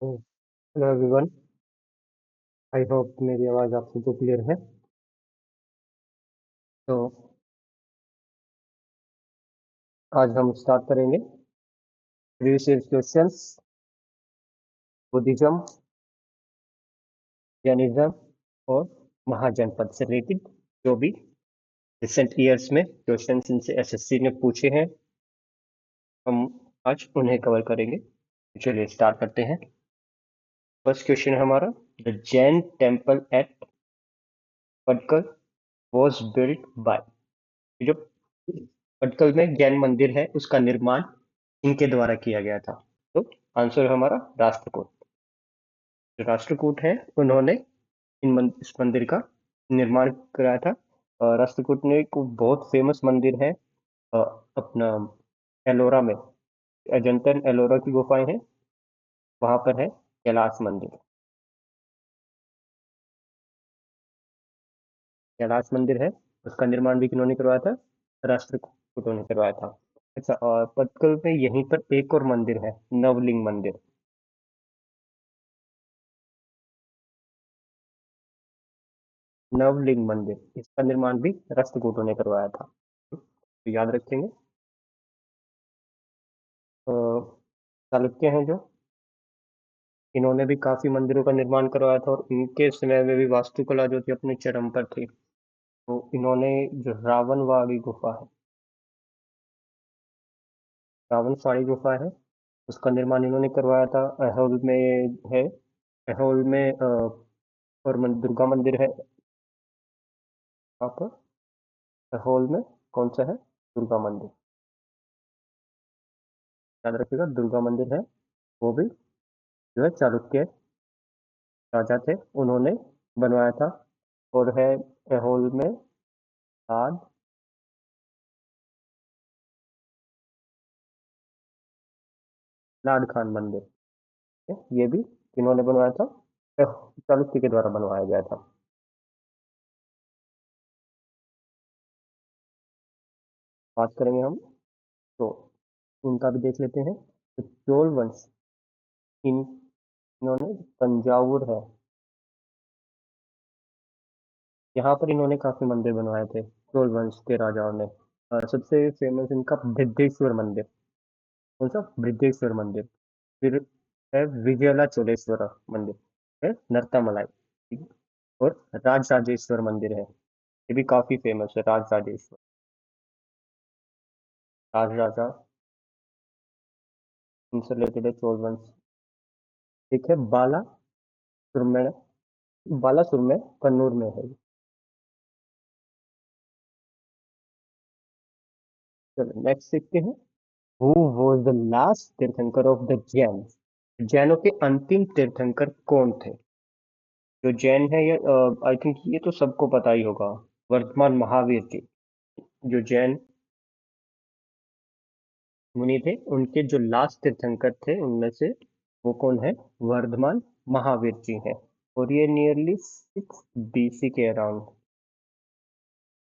Hello everyone. I hope मेरी आवाज़ आप सबको क्लियर है। तो आज हम स्टार्ट करेंगे प्रीवियस क्वेश्चंस, बुद्धिज्म, जैनिज्म और महाजनपद से रिलेटेड जो भी रिसेंट ईयर्स में क्वेश्चंस इनसे एसएससी ने पूछे हैं, हम आज उन्हें कवर करेंगे। चलिए स्टार्ट करते हैं। फर्स्ट क्वेश्चन है हमारा, the Jain temple at Patkal was built by. जो पटकल में जैन मंदिर है उसका निर्माण इनके द्वारा किया गया था। तो आंसर है हमारा राष्ट्रकूट। जो राष्ट्रकूट है उन्होंने इस मंदिर का निर्माण कराया था। राष्ट्रकूट ने एक बहुत फेमस मंदिर है अपना एलोरा में, अजंता एंड एलोरा की गुफाएं हैं, वहां पर है कैलाश मंदिर। कैलाश मंदिर है, उसका निर्माण भी किन्होंने करवाया था? राष्ट्रकूटों ने करवाया था। अच्छा, और पटकल में यहीं पर एक और मंदिर है, नवलिंग मंदिर। नवलिंग मंदिर, इसका निर्माण भी राष्ट्रकूटों ने करवाया था, तो याद रखेंगे। अ, चालुक्य हैं जो, इन्होंने भी काफी मंदिरों का निर्माण करवाया था और इनके समय में भी वास्तुकला जो थी अपने चरम पर थी। तो इन्होंने जो रावणवाड़ी गुफा है, रावणसाड़ी गुफा है, उसका निर्माण इन्होंने करवाया था। ऐहोल में है, ऐहोल में और दुर्गा मंदिर है वहाँ पर। ऐहोल में कौन सा है? दुर्गा मंदिर, याद रखिएगा, दुर्गा मंदिर है। वो भी जो है चालुक्य राजा थे उन्होंने बनवाया था। और है ऐहोल में आज लाड खान मंदिर है, ये भी इन्होंने बनवाया था, चालुक्य के द्वारा बनवाया गया था। बात करेंगे हम, तो उनका भी देख लेते हैं। तो चोल वंश, इन इन्होंने तंजावुर है, यहाँ पर इन्होंने काफी मंदिर बनवाए थे चोल वंश के राजाओं ने। सबसे फेमस इनका बृहदेश्वर मंदिर। कौन सा? बृहदेश्वर मंदिर। फिर है विजयला चोलेश्वर मंदिर, है नरतामलाई। ठीक है? और राजराजेश्वर मंदिर है, ये भी काफी फेमस है, राजराजेश्वर, राज राजा, इनसे रिलेटेड है चोल वंश। ठीक है, सुरमेड़, बालासुर में कन्नूर में है। चलो नेक्स्ट देखते हैं। हु वॉज द लास्ट तीर्थंकर ऑफ द जैन? जैनों के अंतिम तीर्थंकर कौन थे? जो जैन है ये, आई थिंक ये तो सबको पता ही होगा, वर्तमान महावीर जी। जो जैन मुनि थे उनके जो लास्ट तीर्थंकर थे उनमें से वो कौन है? वर्धमान महावीर जी हैं। और ये नियरली 6 BC के अराउंड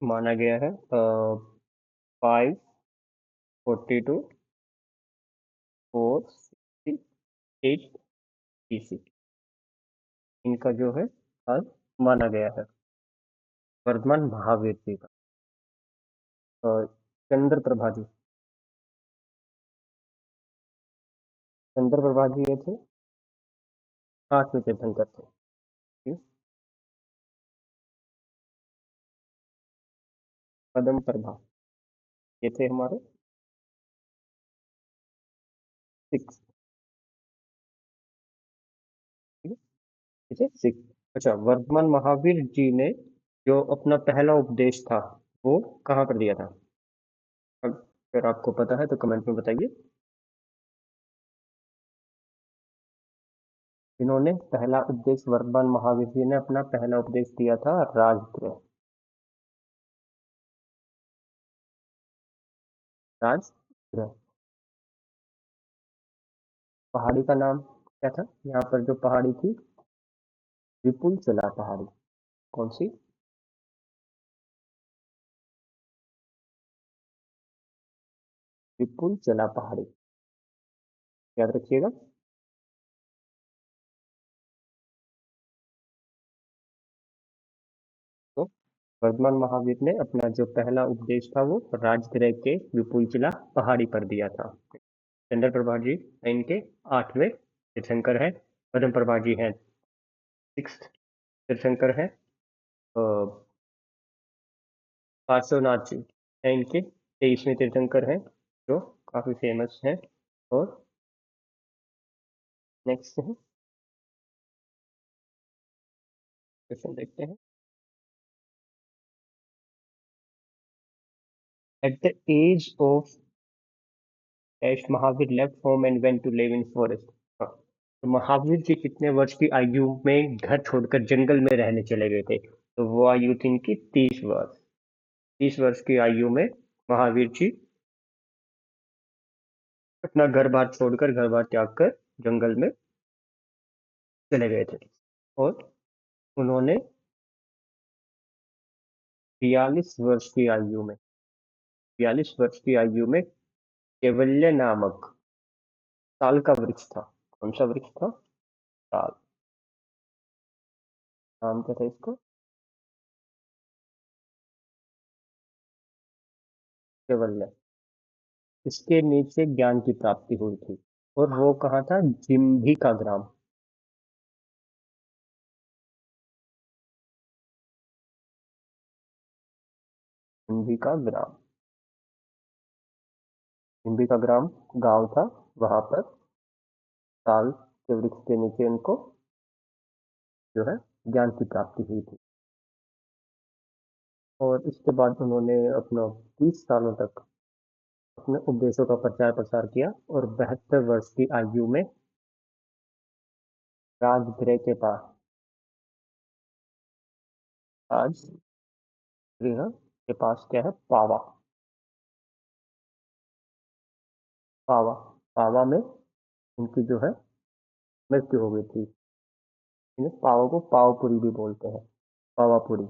माना गया है, 542 468 BC इनका जो है काल माना गया है, वर्धमान महावीर जी का। चंद्र प्रभा जी, चंद्र प्रभा जी ये थे 8वें तीर्थंकर थे। ठीक? पदम प्रभा, ये थे हमारे 6। ठीक है, ठीक है 6। अच्छा, वर्धमान महावीर जी ने जो अपना पहला उपदेश था वो कहाँ पर दिया था? अगर आपको पता है तो कमेंट में बताइए। इन्होंने पहला उपदेश, वर्धमान महावीर जी ने अपना पहला उपदेश दिया था राजगृह। राजगृह, पहाड़ी का नाम क्या था यहाँ पर? जो पहाड़ी थी, विपुल चला पहाड़ी। कौन सी? विपुल चला पहाड़ी, याद रखिएगा। वर्धमान महावीर ने अपना जो पहला उपदेश था वो राजगृह के विपुलचिला पहाड़ी पर दिया था। चंद्र प्रभा जी इनके 8वें तीर्थंकर है। पद्म प्रभा जी हैं 6th तीर्थंकर है। पार्श्वनाथ जी हैं इनके 23वें तीर्थंकर हैं, जो काफी फेमस हैं। और नेक्स्ट है क्वेश्चन देखते हैं। At the age of Mahavir left home and went to live in forest. तो महावीर जी कितने वर्ष की आयु में घर छोड़कर जंगल में रहने चले गए थे? तो वो आयु थी इनकी 30 वर्ष। 30 वर्ष की आयु में महावीर जी अपना घर बार छोड़कर, घर बार त्याग कर जंगल में चले गए थे। और उन्होंने 42 वर्ष की आयु में 42 वर्ष की आयु में कैवल्य नामक ताल का वृक्ष था। कौन सा वृक्ष था? ताल। नाम क्या था इसका? कैवल्य। इसके नीचे ज्ञान की प्राप्ति हुई थी। और वो कहाँ था? जिम्भी का ग्राम। जिम्भी का ग्राम। जिम्भी का ग्राम गांव था। वहां पर ताल के वृक्ष के नीचे उनको जो है ज्ञान की प्राप्ति हुई थी। और इसके बाद उन्होंने अपना 30 सालों तक अपने उपदेशों का प्रचार प्रसार किया। और 72 वर्ष की आयु में राजगृह के पास, राजगृह के पास क्या है? पावा। पावा। पावा में उनकी जो है मृत्यु हो गई थी। इन्हें पावा को पावपुरी भी बोलते हैं। पावापुरी।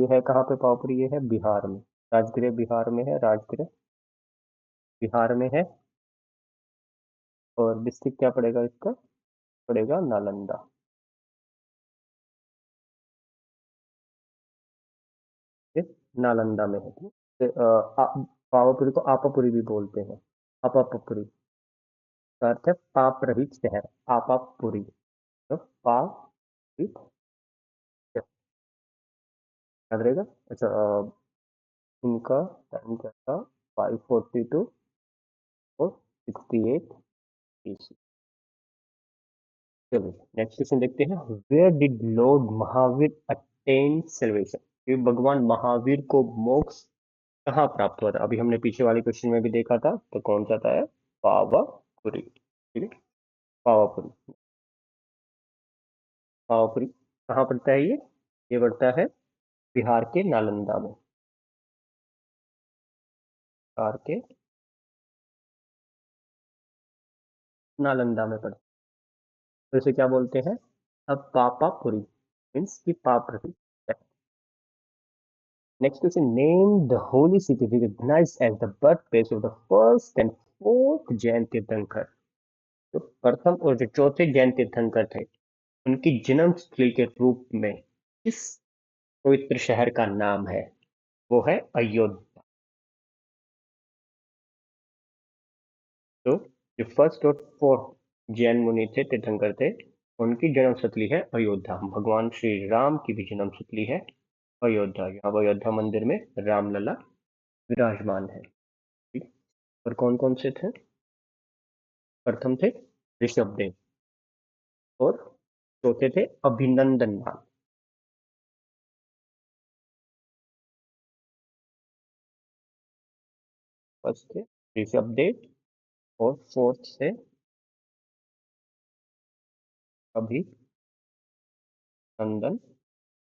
ये है कहाँ पे? पावपुरी ये है बिहार में। राजगृह बिहार में है। राजगृह बिहार में है। और डिस्ट्रिक्ट क्या पड़ेगा इसका? पड़ेगा नालंदा। ये नालंदा में है। पावापुरी को आपापुरी भी बोलते हैं। आपापुरी का अर्थ है पाप रहित शहर। आपापुरी। तो पाप रहित शहर। याद रहेगा। अच्छा। इनका टाइम क्या था? 542 और 68 BC। चलिए नेक्स्ट क्वेश्चन देखते हैं। Where did lord Mahavir attain salvation? कि भगवान महावीर को मोक्ष कहाँ प्राप्त हुआ था? अभी हमने पीछे वाले क्वेश्चन में भी देखा था। तो कौन सा था? पावापुरी। ठीक है। पावापुरी। पावापुरी कहाँ पड़ता है ये पड़ता है बिहार के नालंदा में। बिहार के नालंदा में पड़ता है। तो इसे क्या बोलते हैं? अब पापापुरी मीन्स की पाप रहित है। Next question. Name the holy city recognized as the birth place of the first and fourth Jain tirthankar. जो प्रथम और जो चौथे जैन तीर्थंकर थे, उनकी जन्म स्थली के रूप में किस पवित्र शहर का नाम है? वो है अयोध्या। तो जो फर्स्ट और फोर्थ जैन मुनि थे, तीर्थंकर थे, उनकी जन्म स्थली है अयोध्या। भगवान श्री राम की भी जन्म स्थली है अयोध्या। यहाँ अयोध्या मंदिर में रामलला विराजमान है। ठीक। और कौन कौन से थे? प्रथम थे ऋषभदेव। और चौथे थे अभिनंदन नाथ। फर्स्ट थे ऋषभदेव और फोर्थ से अभिनंदन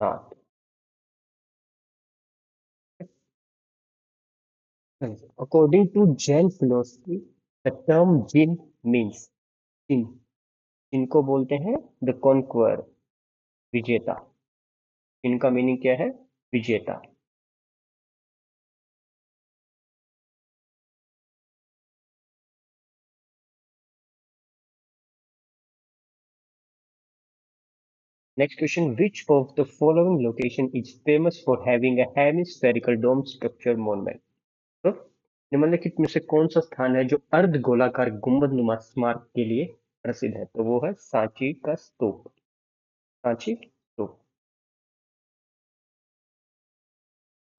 नाथ। According to Jain philosophy, the term jin means jin, जिनको बोलते हैं द कॉन्क्वर, विजेता। इनका मीनिंग क्या है? विजेता। Next question, which of the following location is famous for having a hemispherical dome structure monument? तो निम्नलिखित में से कौन सा स्थान है जो अर्ध गोलाकार गुंबद नुमा स्मारक के लिए प्रसिद्ध है? तो वो है सांची का स्तूप। सांची स्तूप।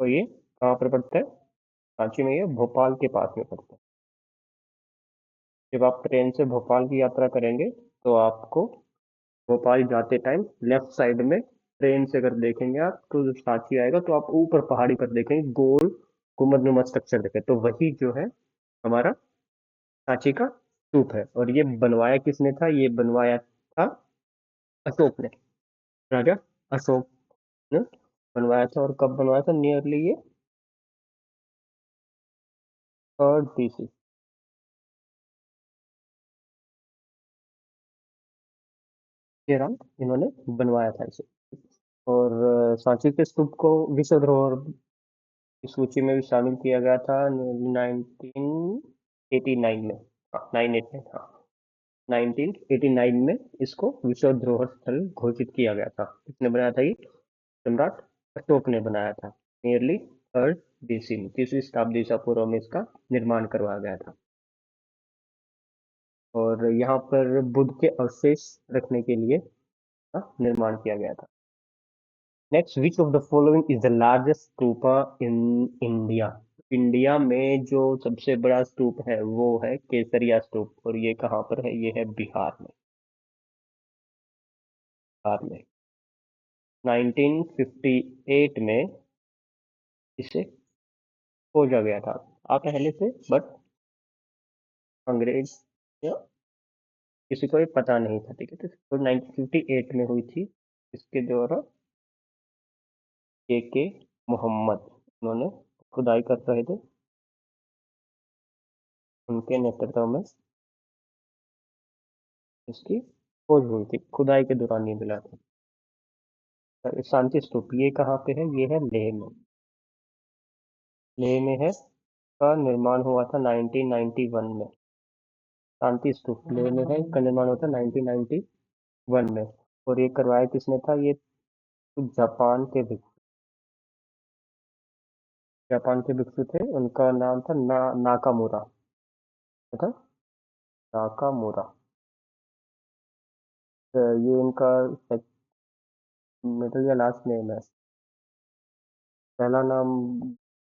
तो ये कहाँ पर पड़ता है? सांची में, ये भोपाल के पास में पड़ता है। जब आप ट्रेन से भोपाल की यात्रा करेंगे तो आपको भोपाल जाते टाइम लेफ्ट साइड में ट्रेन से अगर देखेंगे आप तो जो सांची आएगा तो आप ऊपर पहाड़ी पर देखेंगे गोल गुंबद नुमा स्ट्रक्चर देखे, तो वही जो है हमारा सांची का स्तूप है। और ये बनवाया किसने था? ये बनवाया था अशोक ने, राजा अशोक ने बनवाया था। और कब बनवाया था? नियरली ये 3rd BC के अराउंड इन्होंने बनवाया था इसे। और सांची के स्तूप को विश्व धरोहर की सूची में भी शामिल किया गया था 1989 में। हाँ 989, हाँ 1989 में इसको विश्व धरोहर स्थल घोषित किया गया था। किसने बनाया था ये? सम्राट अशोक ने बनाया था। नियरली 3rd BC में, 3वीं शताब्दी ईसा पूर्व में इसका निर्माण करवाया गया था। और यहाँ पर बुद्ध के अवशेष रखने के लिए निर्माण किया गया था। Next, which of the following is the largest stupa in India? India में जो सबसे बड़ा स्तूप है वो है केसरिया स्तूप। और ये कहाँ पर है? ये है बिहार में। बिहार में 1958 में इसे खोजा गया था। पहले से, बट अंग्रेज या किसी को ये पता नहीं था, ठीक है। तो 1958 में हुई थी इसके द्वारा। के मोहम्मद, उन्होंने खुदाई कर रहे थे, उनके नेतृत्व में इसकी खोज हुई थी। खुदाई के दौरान ये मिला था। शांति स्तूप ये कहाँ पे है? ये है लेह में। लेह में है। का निर्माण हुआ था 1991 में। शांति स्तूप लेह में है, इसका निर्माण हुआ था 1991 में। और ये करवाया किसने था? ये जापान के भिक्षु, जापान के भिक्षु थे। उनका नाम था नाकामुरा, था नाकामुरा। ये इनका मिडिल या लास्ट नेम है। पहला नाम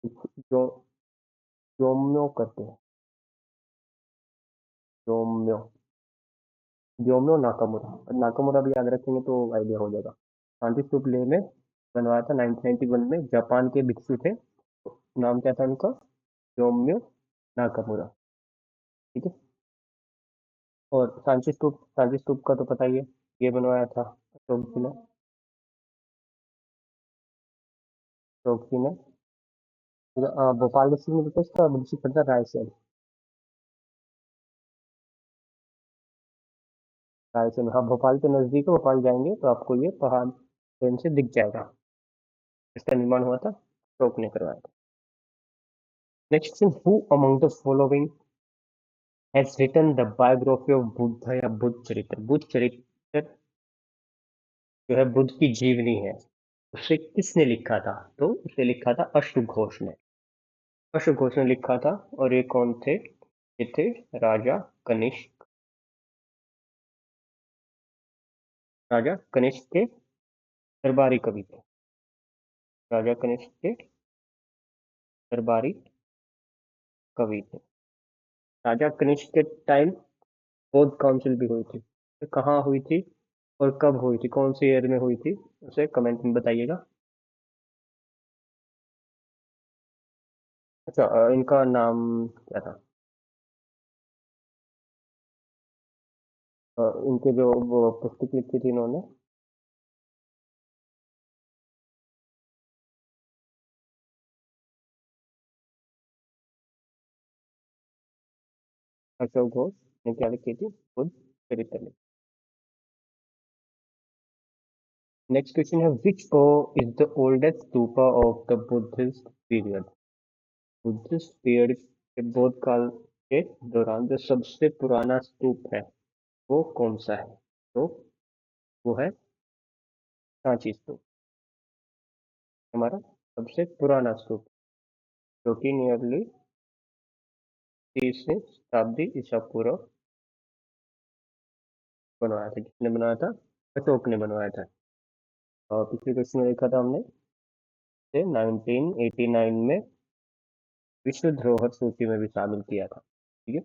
जो जोम्यो करते हैं, जोम्यो, जोम्यो नाकामुरा। नाकामुरा भी याद रखेंगे तो आइडिया हो जाएगा। शांति स्तूप लेह में बनवाया था 1991 में। जापान के भिक्षु थे, नाम क्या था उनका? जोम्यो नाकामुरा, ठीक है। और सांची स्तूप का तो पता ही है, ये बनवाया था अशोक जी ने। अशोक जी ने भोपाल डिस्ट्रिक्ट में, तो इसका डिस्ट्रिक्ट पड़ता है रायसेन। रायसेन, हाँ भोपाल के नजदीक है। भोपाल जाएंगे तो आपको ये पहाड़ ट्रेन से दिख जाएगा। इसका निर्माण हुआ था, अशोक ने करवाया था। Next, who among the following has written the biography of Buddha या बुद्ध चरित्र? बुद्ध चरित्र जो है बुद्ध की जीवनी है, उसे किसने लिखा था? तो उसे लिखा था अश्वघोष ने। अश्वघोष ने लिखा था। और ये कौन थे? ये थे राजा कनिष्क। राजा कनिष्क के दरबारी कवि थे। राजा कनिष्क के दरबारी कवि थे। राजा कनिष्क के टाइम बौद्ध काउंसिल भी हुई थी। तो कहाँ हुई थी और कब हुई थी, कौन से ईयर में हुई थी, उसे कमेंट में बताइएगा। अच्छा, इनका नाम क्या था? इनके जो वो पुस्तक लिखी थी इन्होंने, अशोक घोष ने क्या लिखी थी? बुद्ध चरित्र लिखी। नेक्स्ट क्वेश्चन है, विच ओ is the oldest stupa of the Buddhist period? Buddhist period के बौद्ध काल के दौरान जो सबसे पुराना स्तूप है वो कौन सा है? तो वो है सांची स्तूप हमारा सबसे पुराना स्तूप, जो कि नियरली 30वीं शताब्दी ईसा पूर्व बनवाया था। किसने बनवाया था? अशोक ने बनवाया था। और पिछले क्वेश्चन में देखा था हमने 1989 में विश्व धरोहर सूची में भी शामिल किया था। ठीक है,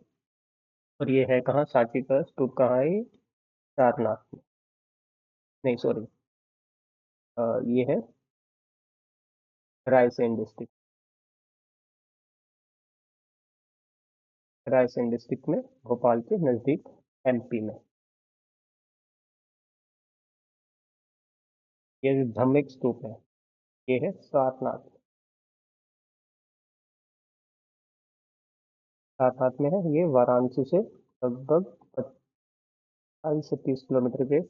और ये है कहाँ? सांची का स्तूप कहाँ है? ये सारनाथ में, नहीं सॉरी, ये है रायसेन डिस्ट्रिक्ट, रायसेन डिस्ट्रिक्ट में, भोपाल के नजदीक, एमपी में। ये जो धम्मिक स्तूप है ये है सारनाथ, सारनाथ में है। ये वाराणसी से लगभग 28 से 30 किलोमीटर के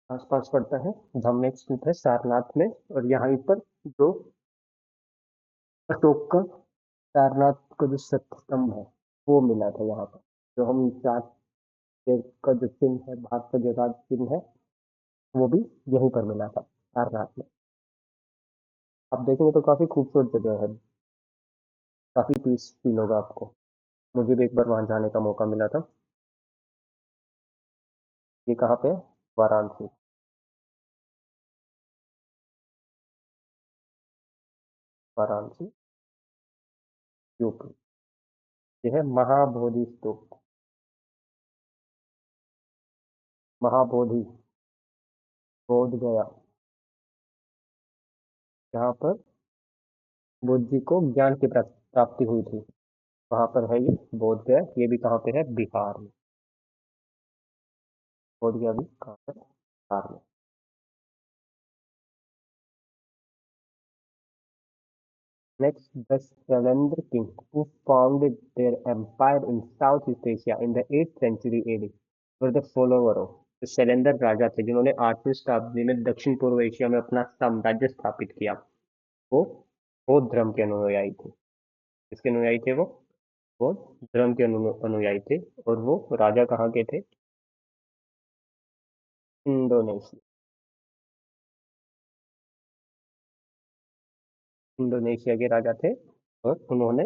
आसपास पड़ता है। धम्मिक स्तूप है सारनाथ में, और यहाँ पर जो अशोक का सारनाथ का जो स्तंभ है वो मिला था यहाँ पर। जो हम चार शेर का जो चिन्ह है, भारत का जो राज चिन्ह है, वो भी यहीं पर मिला था, सारनाथ में। आप देखेंगे तो काफी खूबसूरत जगह है, काफी पीस फील होगा आपको। मुझे भी एक बार वहां जाने का मौका मिला था। ये कहाँ पे है? वाराणसी, वाराणसी यूपी। ये है महाबोधि स्तूप, महाबोधि, बोध गया, जहाँ पर बुद्ध जी को ज्ञान की प्राप्ति हुई थी, वहां पर है ये बोध गया। ये भी कहाँ पे है? बिहार में। बोध गया भी कहाँ पर? बिहार में। Next, the Shailendra king, who founded their empire in Southeast Asia in the 8th century AD, were the follower of। तो शैलेंद्र राजा थे जिन्होंने 8वीं शताब्दी में दक्षिण पूर्व एशिया में अपना साम्राज्य स्थापित किया। वो बौद्ध धर्म के अनुयायी थे। किसके अनुयायी थे वो? बौद्ध धर्म के अनुयायी थे। और वो राजा कहाँ के थे? इंडोनेशिया, इंडोनेशिया के राजा थे। और उन्होंने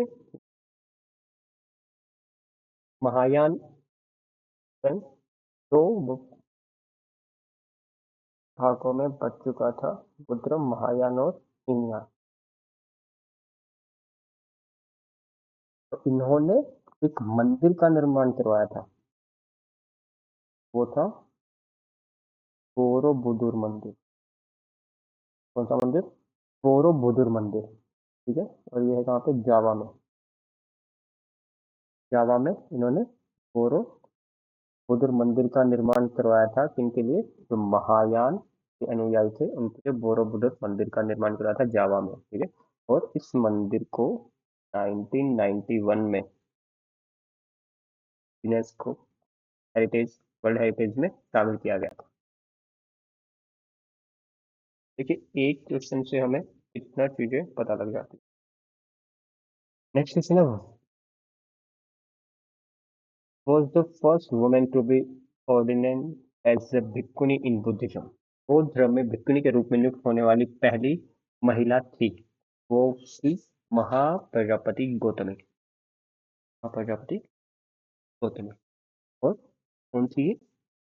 महायान दो भागों में बच चुका था, बुद्ध महायान और हीनयान। तो इन्होंने एक मंदिर का निर्माण करवाया था, वो था बोरोबुदुर मंदिर। कौन सा मंदिर? बोरोबुदुर मंदिर। ठीक है, और ये है कहाँ पे? जावा में। जावा में इन्होंने बोरोबुदुर मंदिर का निर्माण करवाया था। किनके लिए? जो महायान के अनुयायी थे उनके लिए बोरोबुदुर मंदिर का निर्माण करवाया था जावा में। ठीक है, और इस मंदिर को 1991 में यूनेस्को हेरिटेज, वर्ल्ड हेरिटेज में शामिल किया गया था। देखिए, एक क्वेश्चन से हमें इतना चीजें पता लग जाती है। नेक्स्ट क्वेश्चन है, was the first woman to be ordained as a भिक्खुनी in Buddhism। बौद्ध धर्म में भिक्खुनी के रूप में नियुक्त होने वाली पहली महिला थी, वो थी महाप्रजापति गौतमी, महाप्रजापति गौतमी। और कौन थी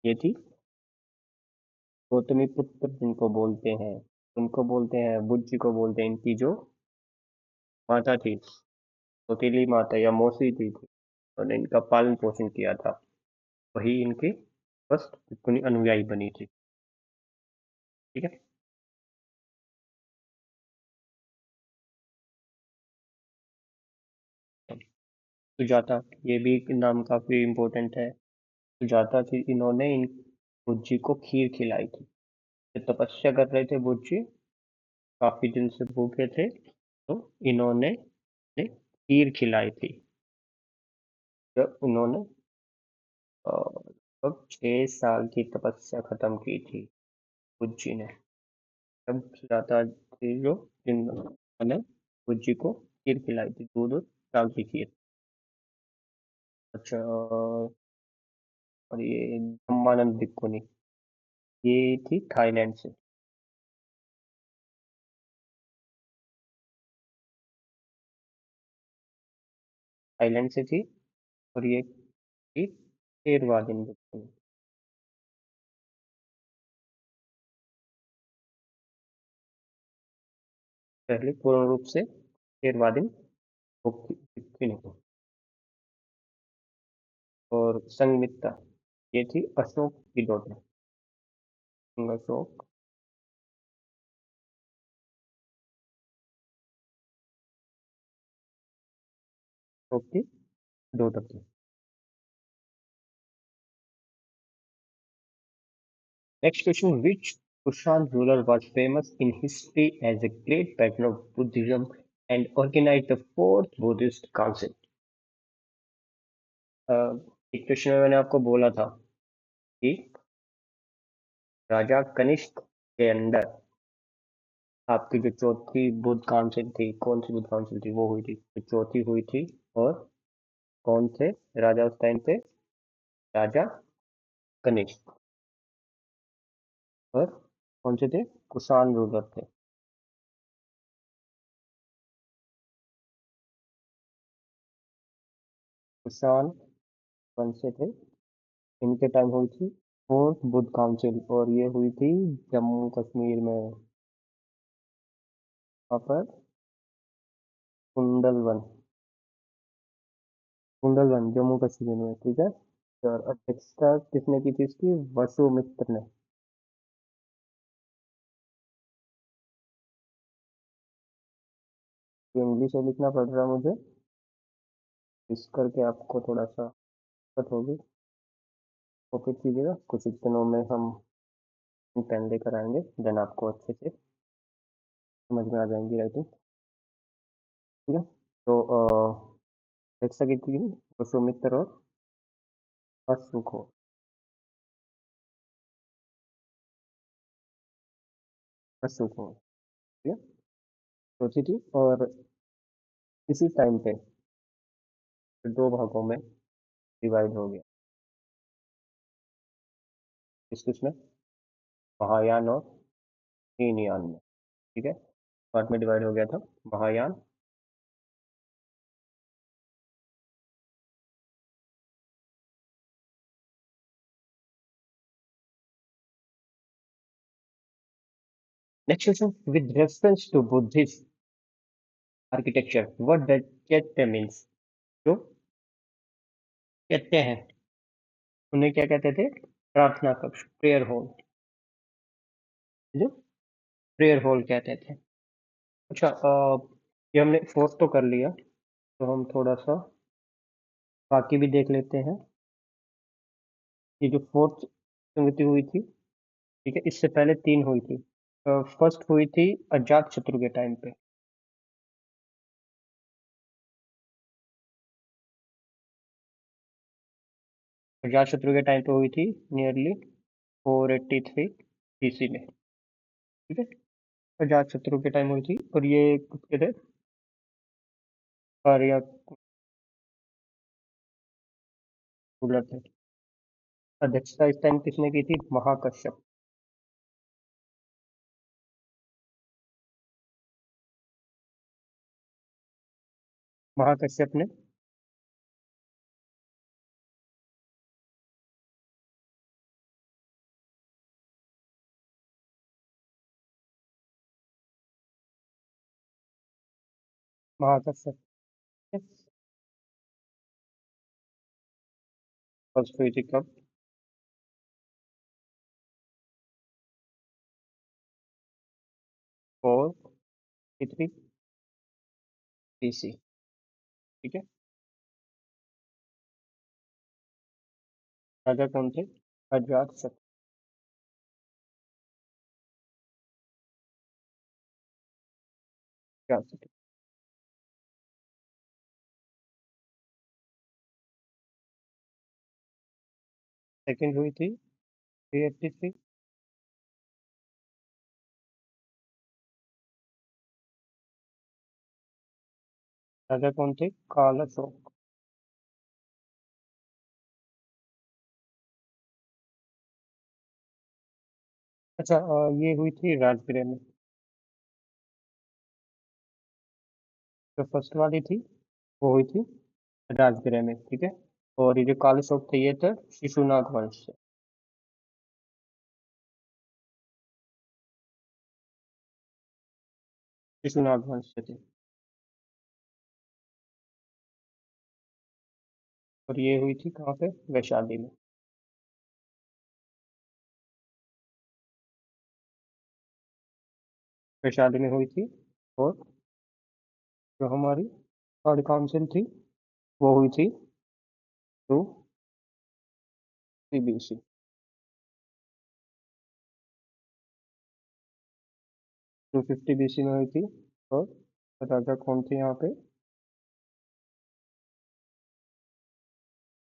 ये थी गौतमी पुत्र जिनको बोलते हैं, उनको बोलते हैं, बुद्ध जी को बोलते हैं। इनकी जो माता थी, सौतेली माता या मौसी थी, उन्होंने इनका पालन पोषण किया था, वही इनकी फर्स्ट भिक्खुनी अनुयायी बनी थी। ठीक है, सुजाता, ये भी एक नाम काफी इम्पोर्टेंट है। सुजाता थी, इन्होंने इन बुद्ध जी को खीर खिलाई थी। जब तपस्या कर रहे थे बुद्ध जी, काफी दिन से भूखे थे, तो इन्होंने खीर खिलाई थी। जब उन्होंने लगभग 6 साल की तपस्या खत्म की थी बुद्ध जी ने, तब सुजाता थी जो जिन्होंने बुद्ध जी को खीर खिलाई थी, दूध और चावल की खीर। अच्छा, और ये धम्मानंद भिक्खुनी, ये थी थाईलैंड से। थाईलैंड से थी और ये थी 13वां दिन बुक। पहले पूर्ण रूप से 13वां दिन बुक थी नहीं। और संगमित्रा ये थी अशोक की डॉटर। अशोक अशोक की डॉटर थी। Next question, which Kushan ruler was famous in history as a great patron of Buddhism and organized the fourth Buddhist council? अ, एक क्वेश्चन में मैंने आपको बोला था कि राजा कनिष्क के अंडर आपकी जो चौथी बुद्ध काउंसिल थी, कौन सी बुद्ध काउंसिल थी वो हुई थी, तो चौथी हुई थी। और कौन थे राजा उस टाइम पे? राजा कनिष्क। और कौन से थे? कुषाण रूलर थे। कुषाण कौन से थे? इनके टाइम हुई थी फोर्थ बुद्ध काउंसिल और ये हुई थी जम्मू कश्मीर में। वहाँ पर कुंडलवन, कुंडलवन जम्मू कश्मीर में, ठीक है। और अध्यक्षता किसने की थी इसकी? वसुमित्र ने। तो इंग्लिश में लिखना पड़ रहा है मुझे, इस करके आपको थोड़ा सा दिक्कत होगी। कॉपी कीजिएगा, कुछ दिनों में हम पेन लेकर आएंगे, देन आपको अच्छे से समझ में आ जाएंगी राइटिंग, ठीक है। तो अध्यक्षता की थी वसुमित्र और अशोक, अशोक, ठीक है। सोची थी और इसी टाइम पे दो भागों में डिवाइड हो गया। किस किस में? महायान और हीनयान में, ठीक है। पार्ट में डिवाइड हो गया था, Mahayana next question, with reference to Buddhist architecture what does chaitya means? जो चैत्य है उन्हें क्या कहते थे? प्रार्थना कक्ष, प्रेयर हॉल, जो प्रेयर हॉल कहते थे। अच्छा, ये हमने फोर्थ तो कर लिया, तो हम थोड़ा सा बाकी भी देख लेते हैं। ये जो फोर्थ संगति हुई थी, ठीक है, इससे पहले तीन हुई थी। फर्स्ट हुई थी अजात शत्रु के टाइम पे। अजात शत्रु के टाइम पे हुई थी नियरली 483 BC में, ठीक है। अजात शत्रु के टाइम हुई थी और ये किसके थे? आर्य रूलर थे। अध्यक्षता इस टाइम किसने की थी? महाकश्यप। महाकश्यप ने। महाकश्यप फर्स्ट हुई थी कब? 483 BC, ठीक है। राजा कौन थे? अजात शत्रु। सेकंड हुई थी 383। राजा कौन थे? काल अशोक। अच्छा, ये हुई थी राजगृह में। जो फर्स्ट वाली थी वो हुई थी राजगृह में, ठीक है। और ये जो काल अशोक थे ये थे शिशुनाग वंश से। शिशुनाग वंश से थे। और ये हुई थी कहाँ पे, वैशाली में। वैशाली में हुई थी। और जो हमारी थर्ड काउंसिल थी वो हुई थी टू सीबीसी। 250 BC में हुई थी। और राजा कौन थे यहाँ पे,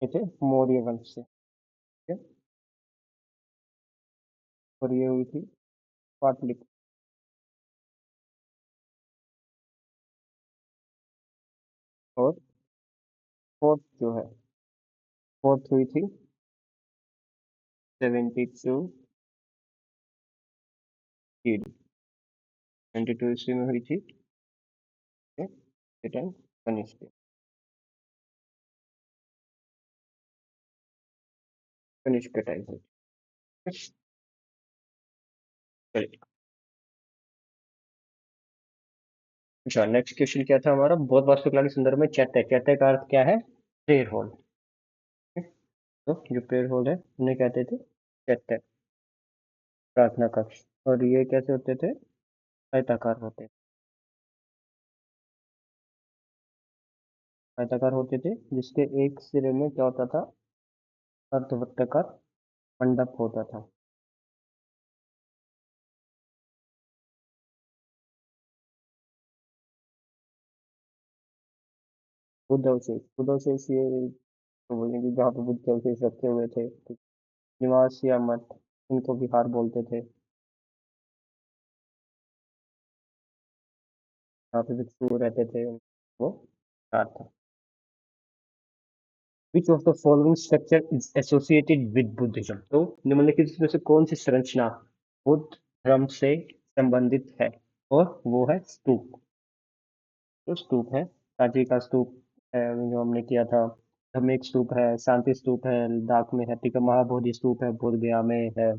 ये थे मौर्य वंश से, ठीक है। और ये हुई थी पाटलिपुत्र। और फोर्थ जो है, फोर्थ हुई थी 72 AD। 72 ईस्वी में हुई थी, ठीक है, ये टाइम कनिष्क। कनिष्क के टाइम हुई थी। चलिए। अच्छा, नेक्स्ट क्वेश्चन क्या था हमारा, बहुत वास्तुकला के संदर्भ में चैत्य, चैत्य का अर्थ क्या है, प्रेयर हॉल। तो जो प्रेयर हॉल है उन्हें कहते थे चैत्य, प्रार्थना कक्ष। और ये कैसे होते थे, आयताकार होते, आयताकार होते थे, जिसके एक सिरे में क्या होता था, अर्धवृत्ताकार मंडप होता था। बुद्ध अवशेष, बुद्ध अवशेष ये तो बोलेंगे जहाँ पे बुद्ध के अवशेष रखे हुए थे, ठीक। निवास या मठ, इनको विहार बोलते थे, जहाँ पे भिक्षु रहते थे वो विहार था। Which of the following structure is associated with Buddhism? तो निम्नलिखित में से कौन सी संरचना बुद्ध धर्म से संबंधित है, और वो है स्तूप। जो स्तूप है, सांची का स्तूप है जो हमने किया था, धम्मिक स्तूप है, शांति स्तूप है लद्दाख में है, ठीक है, महाबोधि स्तूप है बोध गया में है।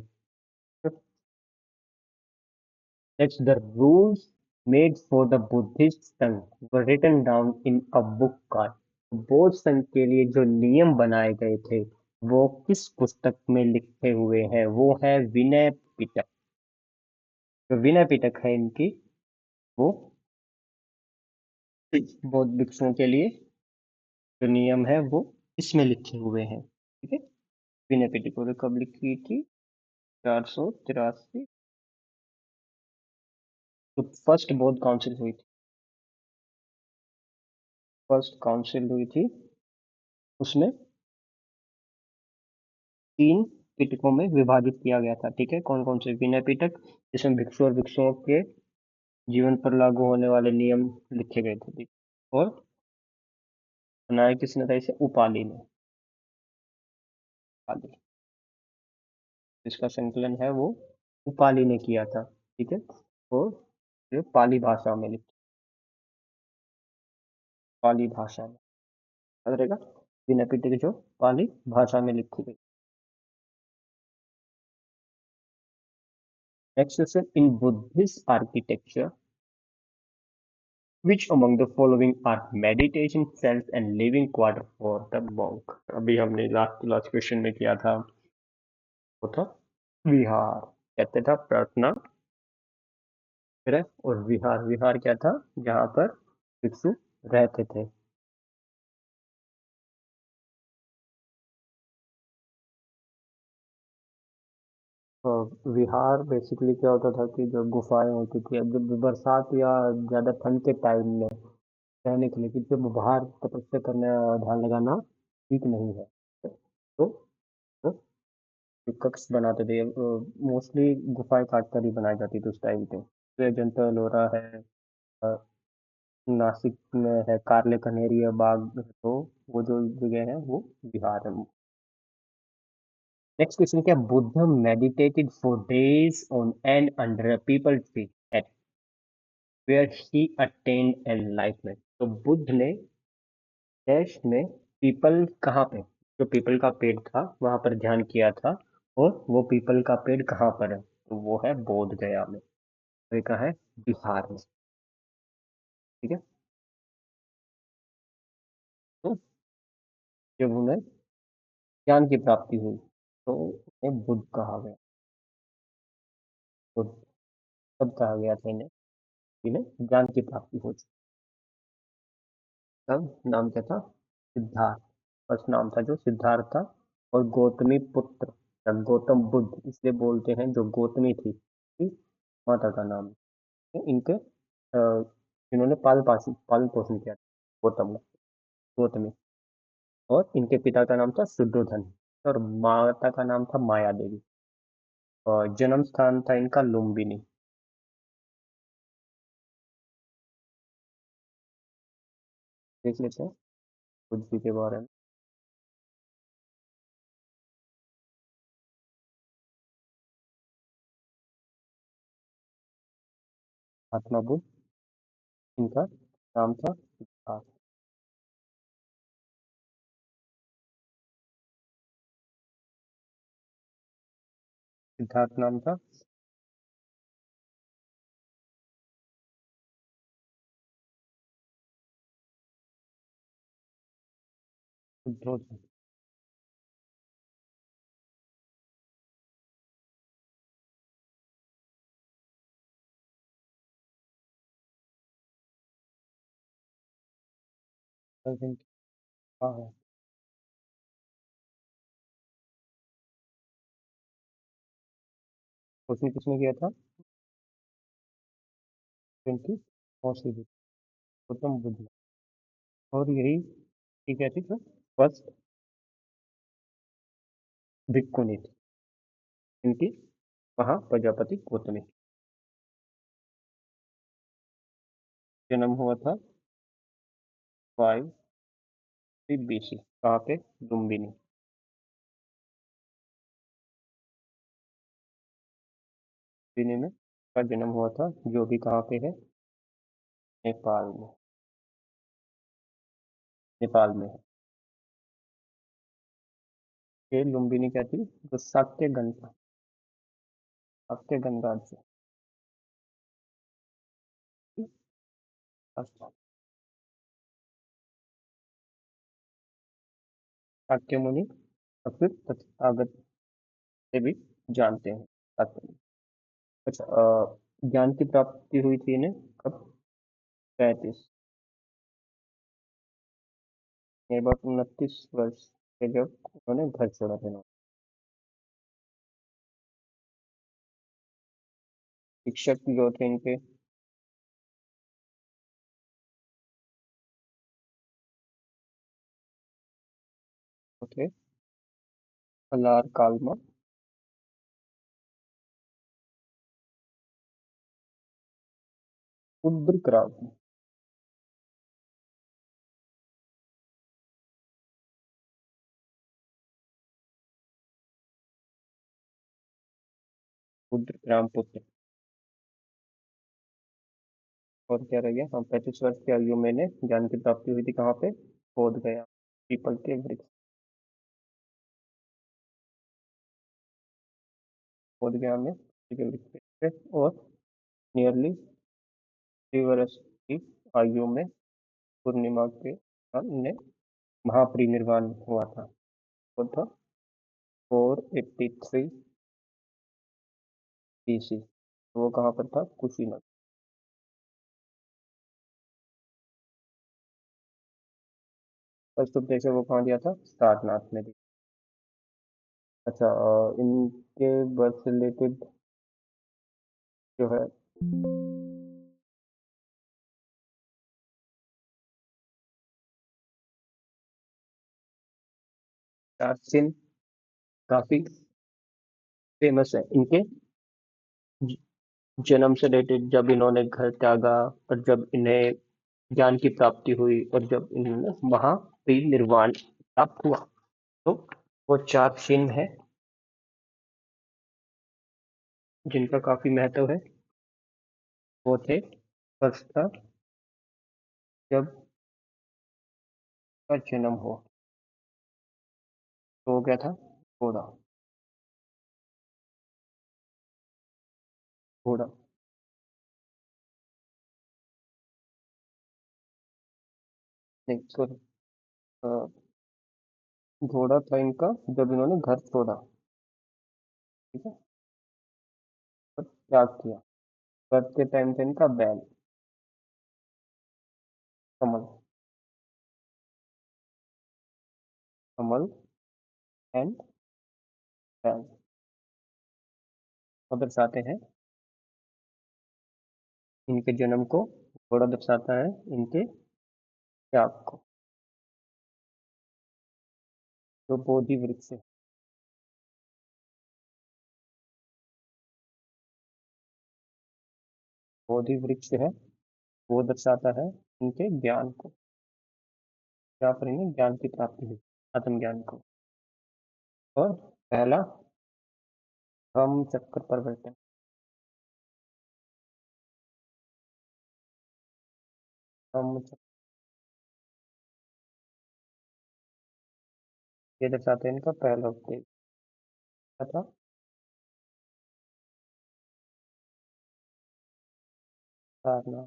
Next, the rules made for the Buddhist संघ were written down in a book called। बौद्ध संघ के लिए जो नियम बनाए गए थे वो किस पुस्तक में लिखे हुए हैं, वो है विनय पिटक। जो विनय पिटक है इनकी, वो बौद्ध भिक्षुओं के लिए जो नियम है वो इसमें लिखे हुए हैं, ठीक है। विनय पिटक और कब लिखी थी, 483। तो फर्स्ट बौद्ध काउंसिल हुई थी, फर्स्ट काउंसिल हुई थी, उसमें 3 पिटकों में विभाजित किया गया था, ठीक है। कौन कौन से, विनय पिटक जिसमें भिक्षु और भिक्षुओं के जीवन पर लागू होने वाले नियम लिखे गए थे, ठीक। और बनाया किसने था इसे, उपाली ने, उपाली, जिसका संकलन है वो उपाली ने किया था, ठीक है। और जो पाली भाषा में लिखी, पाली भाषा में याद रहेगा, विनय पिटक जो पाली भाषा में लिखी गई। Next question, in Buddhist architecture which among the following are meditation cells and living quarter for the monk। अभी हमने लास्ट लास्ट क्वेश्चन में किया था, वो था विहार, कहते था प्रार्थना गृह, और विहार, विहार क्या था, जहाँ पर भिक्षु रहते थे। और विहार बेसिकली क्या होता था कि जो गुफाएं होती थी, अब जब बरसात या ज्यादा ठंड के टाइम में रहने के लिए, कि जब बाहर तपस्या करना, ध्यान लगाना ठीक नहीं है, तो तो जो कक्ष बनाते थे, मोस्टली गुफाएं काट कर ही बनाई जाती थी उस टाइम पे। तो अजंता एलोरा है, अ, नासिक में है कार्ले कनेरिया बाग, तो वो जो जगह है वो बिहार है। नेक्स्ट क्वेश्चन क्या, Buddha meditated for days on end under a peepal tree at where he attained enlightenment. तो बुद्ध ने डैश में पीपल कहाँ पे, जो पीपल का पेड़ था वहां पर ध्यान किया था, और वो पीपल का पेड़ कहाँ पर है, तो वो है बोध गया में। तो ये कहाँ है, बिहार में। ठीक है। तो जब उन्हें ज्ञान की प्राप्ति हुई तो उन्हें बुद्ध कहा गया। बुद्ध तब कहा गया था इन्हें, इन्हें ज्ञान की प्राप्ति हो चुकी। तब नाम क्या था, सिद्धार्थ। फर्स्ट नाम था जो सिद्धार्थ था। और गौतमी पुत्र या गौतम बुद्ध इसलिए बोलते हैं, जो गौतमी थी माता का नाम है। इनके इन्होंने पालन पोषण किया था, गौतम ने, गौतमी। और इनके पिता का नाम था शुद्धोधन, और माता का नाम था माया देवी। और जन्म स्थान था इनका लुम्बिनी। देख लेते हैं बुद्ध जी के बारे में। महात्मा बुद्ध, इनका नाम था सिद्धार्थ। सिद्धार्थ नाम था। शुद्धोधन। हाँ है। उसने किसने किया था, 20 मौसी बुद्ध, गौतम बुद्ध ने। और यही ठीक है, ठीक है। फर्स्ट भिक्खुनी थी इनकी, वहाँ प्रजापति गौतमी। जन्म हुआ था 5 BC। कहाँ पे, लुम्बिनी। लुम्बिनी में का जन्म हुआ था, जो भी कहाँ पे है, नेपाल में। नेपाल में है। ये लुम्बिनी क्या थी, जो शाक्य गणराज्य। अच्छा, शाक्य मुनि, और फिर तथागत से भी जानते हैं शाक्य मुनि। अच्छा, ज्ञान की प्राप्ति हुई थी इन्हें कब, 35, लगभग 29 वर्ष के जब उन्होंने घर छोड़ा था। शिक्षक जो थे इनके, वो थे अलार कालमा, उद्र, रुद्र पुत्र। और क्या रह गया, हाँ, 35 वर्ष की आयु में इन्हें ज्ञान की प्राप्ति हुई थी, कहाँ पे, बोध गया, पीपल के वृक्ष, बोध गया में पीपल के वृक्ष पे। और नियरली 3 वर्ष की आयु में पूर्णिमा के साथ इन्हें महापरिनिर्वाण हुआ था। वो था 483 BC। वो कहाँ पर था, कुशीनगर। फर्स्ट उपदेश है वो कहाँ दिया था, सारनाथ में दिया। अच्छा, इनके बर्थ से रिलेटेड जो है, चार चिन्ह काफी फेमस है इनके। ज- जन्म से रिलेटेड, जब इन्होंने घर त्यागा, और जब इन्हें ज्ञान की प्राप्ति हुई, और जब इन्होंने महापरिनिर्वाण प्राप्त हुआ, तो वो चार चिन्ह है जिनका काफी महत्व है। वो थे, फर्स्ट था जब का जन्म हो तो क्या था? घोड़ा। घोड़ा। नहीं, सॉरी। घोड़ा था इनका जब इन्होंने घर छोड़ा। ठीक है। और त्याग किया। बर्थ के टाइम था इनका बैल। कमल। कमल एंड बैल को दर्शाते हैं। इनके जन्म को घोड़ा दर्शाता है इनके त्याग को। जो बोधि वृक्ष है। बोधि वृक्ष है वो दर्शाता है इनके ज्ञान को। जहाँ पर इन्हें ज्ञान की प्राप्ति हुई। आत्मज्ञान को। और पहला हम चक्कर पर बैठे। हम चक्कर ये दर्शाते हैं इनका पहला उपदेश। क्या था? सारनाथ।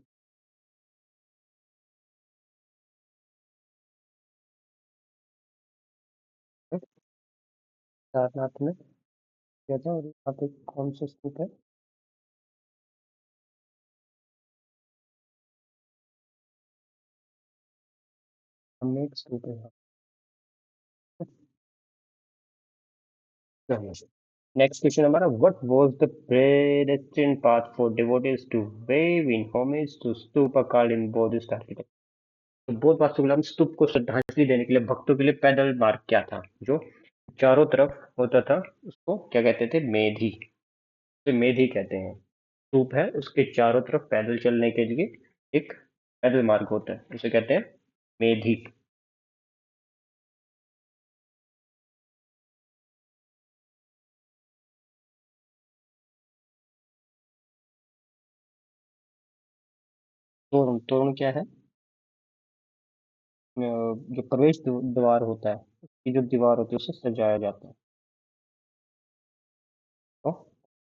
सारनाथ में क्या था और यहाँ पे कौन सा स्तूप है? हमने एक स्तूप है यहाँ। चलिए, नेक्स्ट क्वेश्चन हमारा, what was the pedestrian path for devotees to wave in homage to stupa called in Buddhist architecture. तो बौद्ध वास्तुकला में स्तूप को श्रद्धांजलि देने के लिए भक्तों के लिए पैदल मार्ग क्या था जो चारों तरफ होता था? उसको क्या कहते थे? मेधी। तो मेधी कहते हैं। स्तूप है उसके चारों तरफ पैदल चलने के लिए एक पैदल मार्ग होता है, उसे कहते हैं मेधी। तोरण। तोरण क्या है? जो प्रवेश द्वार होता है उसकी जो दीवार होती है उसे सजाया जाता है। तो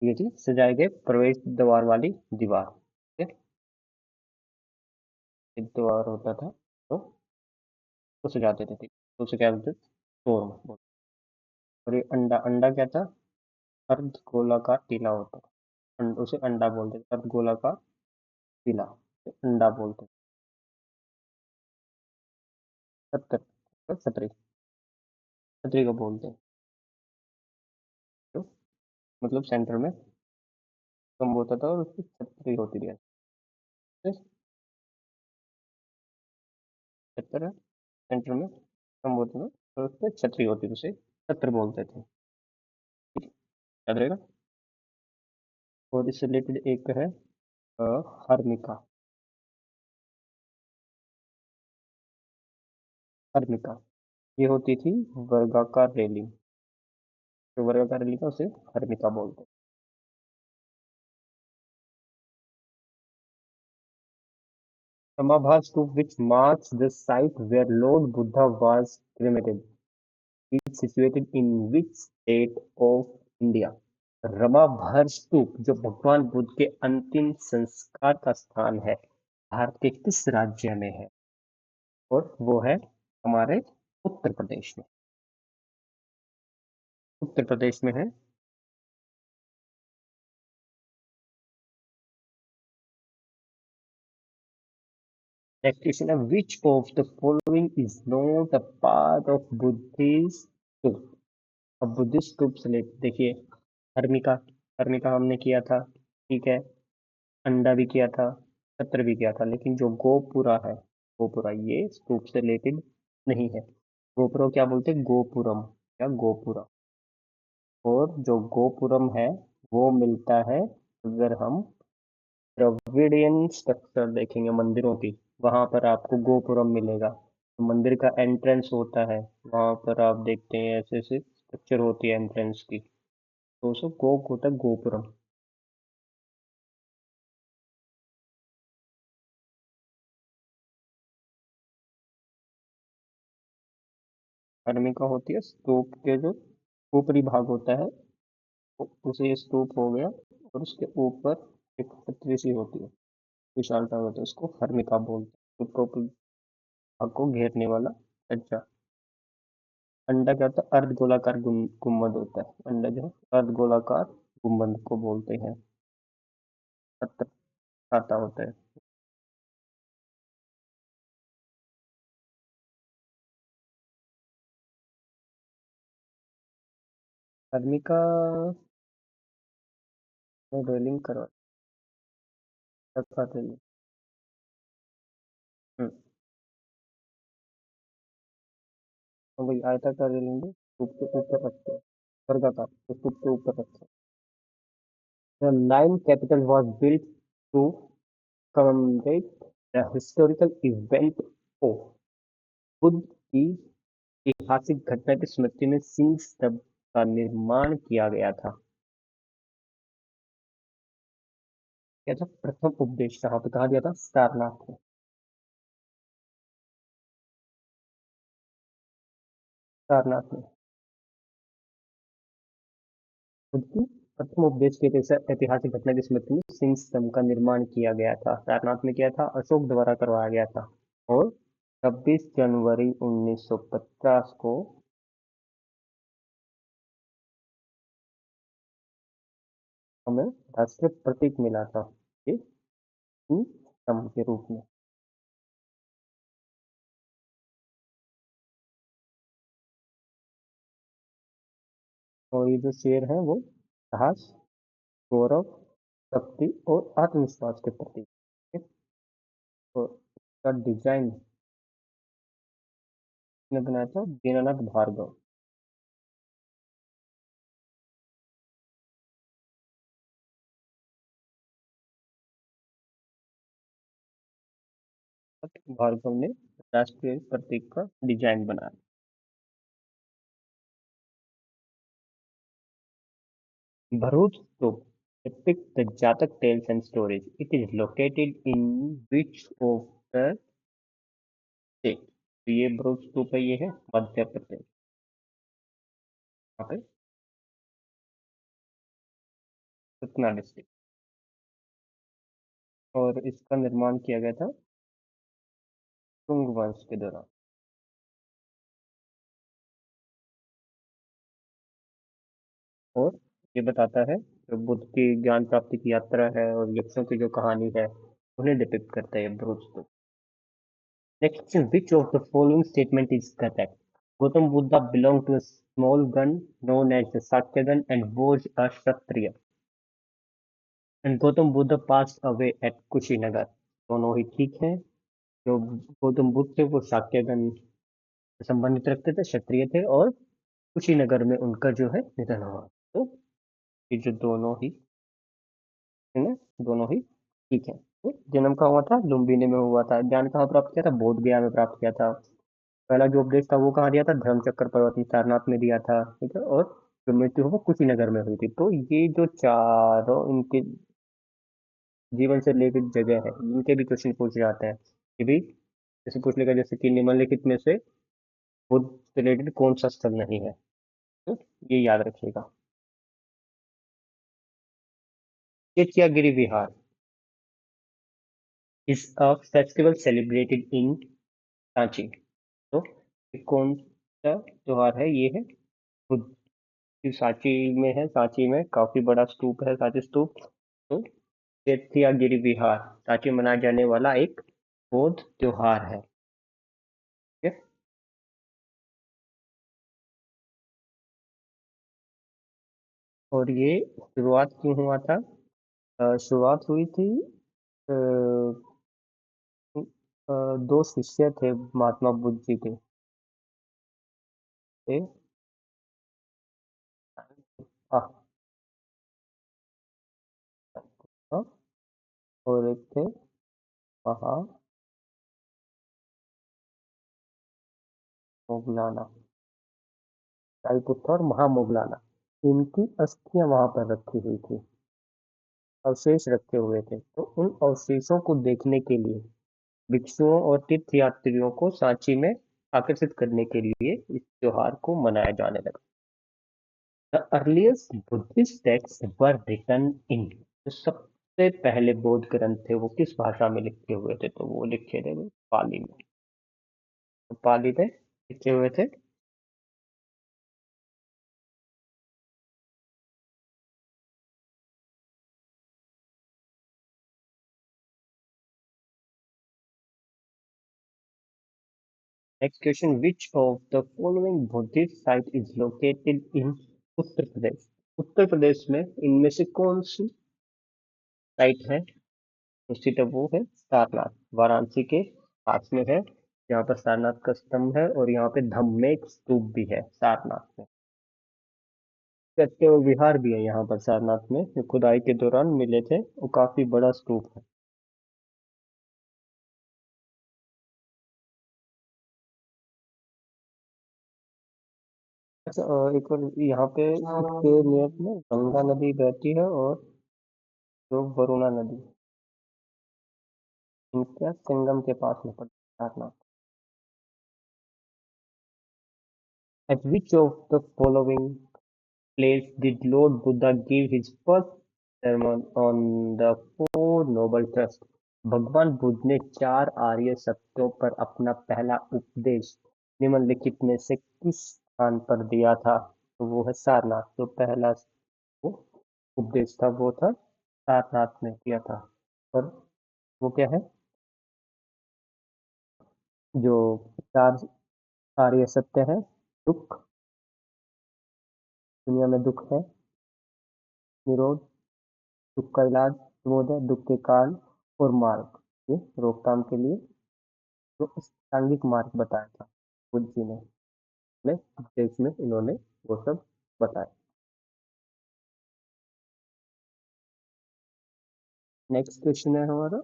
ये थी सजाए गए प्रवेश द्वार वाली दीवार। ठीक है? एक द्वार होता था तो उसको सजाते थे। ठीक, तो उसे क्या बोलते थे? तोरण बोलते। और ये अंडा। अंडा क्या था? अर्ध गोलाकार टीला होता है। उसे अंडा बोलते थे। अर्ध गोलाकार टीला उसे अंडा बोलते थे। छत्र। छतरी। छतरी को बोलते हैं। तो मतलब सेंटर में कम होता था और उसकी छतरी होती थी। छत्र सेंटर में कम होता था और उस पर छतरी होती थी, उसे छत्र बोलते थे। याद रहेगा। और इससे रिलेटेड एक है हर्मिका। हर्मिका ये होती थी वर्गाकार रेलिंग। जो वर्गाकार रेलिंग था उसे हर्मिका बोलते हैं। Samabha stupa which marks the site where Lord Buddha was cremated is situated in which state of India? रमाभर स्तूप जो भगवान बुद्ध के अंतिम संस्कार का स्थान है भारत के किस राज्य में है? और वो है हमारे उत्तर प्रदेश में। उत्तर प्रदेश में है। नेक्स्ट क्वेश्चन है, which of the following is not a part of Buddhist stupa? अब बुद्धिस्ट स्तूप से देखिए, हर्मिका। हर्मिका हमने किया था। ठीक है। अंडा भी किया था। छत्र भी किया था, लेकिन जो गोपुरा है, गोपुरा ये स्तूप से रिलेटेड नहीं है। गोपुरा को क्या बोलते हैं? गोपुरम या गोपुरा। और जो गोपुरम है वो मिलता है अगर हम द्रविडियन स्ट्रक्चर देखेंगे मंदिरों की, वहां पर आपको गोपुरम मिलेगा। तो मंदिर का एंट्रेंस होता है, वहां पर आप देखते हैं ऐसे ऐसे स्ट्रक्चर होती है एंट्रेंस की, तो उसको गोप होता है गोपुरम। हर्मिका होती है स्तूप के जो ऊपरी भाग होता है, उसे स्तूप हो गया, और उसके ऊपर एक पतली सी होती है, विशालता होती है, उसको हर्मिका बोलते हैं, स्तूप के ऊपरी भाग को घेरने वाला छज्जा। अंडा क्या होता है? अर्धगोलाकार गुम्बद होता है। अंडा जो है अर्धगोलाकार गुम्बद को बोलते हैं। पत्र खाता होता है। हर्मिका मॉडलिंग करवा रखा था ये। हम्म। तो भाई आयताकार रेलिंग स्तूप के ऊपर रखते हैं, वर्गाकार तो स्तूप के ऊपर रखते हैं। The line capital was built to commemorate the historical event of Buddha की ऐतिहासिक घटना की स्मृति में सिंह स्तंभ का निर्माण किया गया था। क्या था? प्रथम उपदेश कहाँ पे कहा गया था? सारनाथ में। सारनाथ में बुद्ध की प्रथम उपदेश के ऐतिहासिक घटना की स्मृति में सिंह स्तंभ का निर्माण किया गया था। सारनाथ में किया था, अशोक द्वारा करवाया गया था। और 26 जनवरी 1950 को हमें राष्ट्रीय प्रतीक मिला था, ये सिंह स्तंभ के रूप में। और ये जो शेर है वो साहस, गौरव, शक्ति और आत्मविश्वास के प्रतीक है। और इसका डिजाइन ने बनाया था दीनानाथ भार्गव। भार्गव ने राष्ट्रीय प्रतीक का डिजाइन बनाया। Bharuch Stup depicts the Jatak tales and stories. It is located in which of the state? तो ये भरूच स्तूप है, ये है मध्य प्रदेश। यहाँ पे सतना डिस्ट्रिक्ट। और इसका निर्माण किया गया था शुंग वंश के दौरान। और ये बताता है जो बुद्ध की ज्ञान प्राप्ति की यात्रा है और यक्षों की जो कहानी है, उन्हें डिपिक्ट करता है ये Bharuch stupa. Next question, which of the following statement is correct? Gautam Buddha belonged to a small gun known as the Sakyagan and was a Kshatriya. And Gautam Buddha passed away at Kushinagar. दोनों ही ठीक हैं। जो गौतम बुद्ध थे वो शाक्यगन से संबंधित रखते थे, क्षत्रिय थे, और कुशीनगर में उनका जो है निधन हुआ। तो ये जो दोनों ही है ना, दोनों ही ठीक है। तो जन्म कहाँ हुआ था? लुम्बिनी में हुआ था। ज्ञान कहाँ प्राप्त किया था? बोध गया में प्राप्त किया था। पहला जो उपदेश था वो कहाँ दिया था? धर्मचक्र पर्वत में सारनाथ में दिया था, ठीक है। और जो मृत्यु है वो कुशीनगर में हुई थी। तो ये जो चारों इनके जीवन से रिलेटेड जगह है, इनके भी क्वेश्चन पूछे जाते हैं कि भी जैसे पूछ लेगा, जैसे कि निम्नलिखित में से बुद्ध से रिलेटेड कौन सा स्थल नहीं है, तो ये याद रखिएगा। Chetiyagiri Vihar is a festival celebrated in Sanchi. तो ये कौन सा त्योहार है? ये है बुद्ध की सांची में है। सांची में काफी बड़ा स्तूप है, सांची स्तूप। तो चैत्यागिरी विहार सांची में मनाया जाने वाला एक बौद्ध त्योहार है, ठीक है। और ये शुरुआत क्यों हुआ था? शुरुआत हुई थी अ, दो शिष्य थे महात्मा बुद्ध जी के, एक आ, और एक थे महा मोगलाना, सारिपुत्र और महामोगलाना। इनकी अस्थियां वहां पर रखी हुई थी, अवशेष रखे हुए थे। तो उन अवशेषों को देखने के लिए भिक्षुओं और तीर्थयात्रियों को सांची में आकर्षित करने के लिए इस त्योहार को मनाया जाने लगा। The earliest Buddhist text were written in, जो सबसे पहले बौद्ध ग्रंथ थे वो किस भाषा में लिखे हुए थे? तो वो लिखे थे पाली में। तो पाली में लिखे हुए थे। Next question, which of the following Buddhist site is located in Uttar Pradesh? Uttar Pradesh में इनमें से कौन सी साइट है? तो स्थित है वो है सारनाथ, वाराणसी के पास में है। यहाँ पर सारनाथ का स्तंभ है और यहाँ पे धम्मेक स्तूप भी है सारनाथ में। सत्य और विहार भी है यहाँ पर सारनाथ में, जो खुदाई के दौरान मिले थे। वो काफी बड़ा स्तूप है। अच्छा, एक और यहाँ पे इसके नियत में गंगा नदी बहती है और जो वरुणा नदी, इनका संगम के पास में पड़ता है Sarnath. At which of the following place did Lord Buddha give his first sermon on the Four Noble Truths? भगवान बुद्ध ने चार आर्य सत्यों पर अपना पहला उपदेश निम्नलिखित में से किस स्थान पर दिया था? तो वो है सारनाथ। जो पहला वो उपदेश था वो था सारनाथ में दिया था। और वो क्या है? जो चार आर्य सत्य है, दुख, दुनिया में दुख है, निरोध, दुख का इलाज, विमोचन, दुख के कारण, और मार्ग, ये रोकथाम के लिए जो सांघिक मार्ग बताया था बुद्ध जी ने अपने उपदेश में, इन्होंने वो सब बताया। नेक्स्ट क्वेश्चन है हमारा,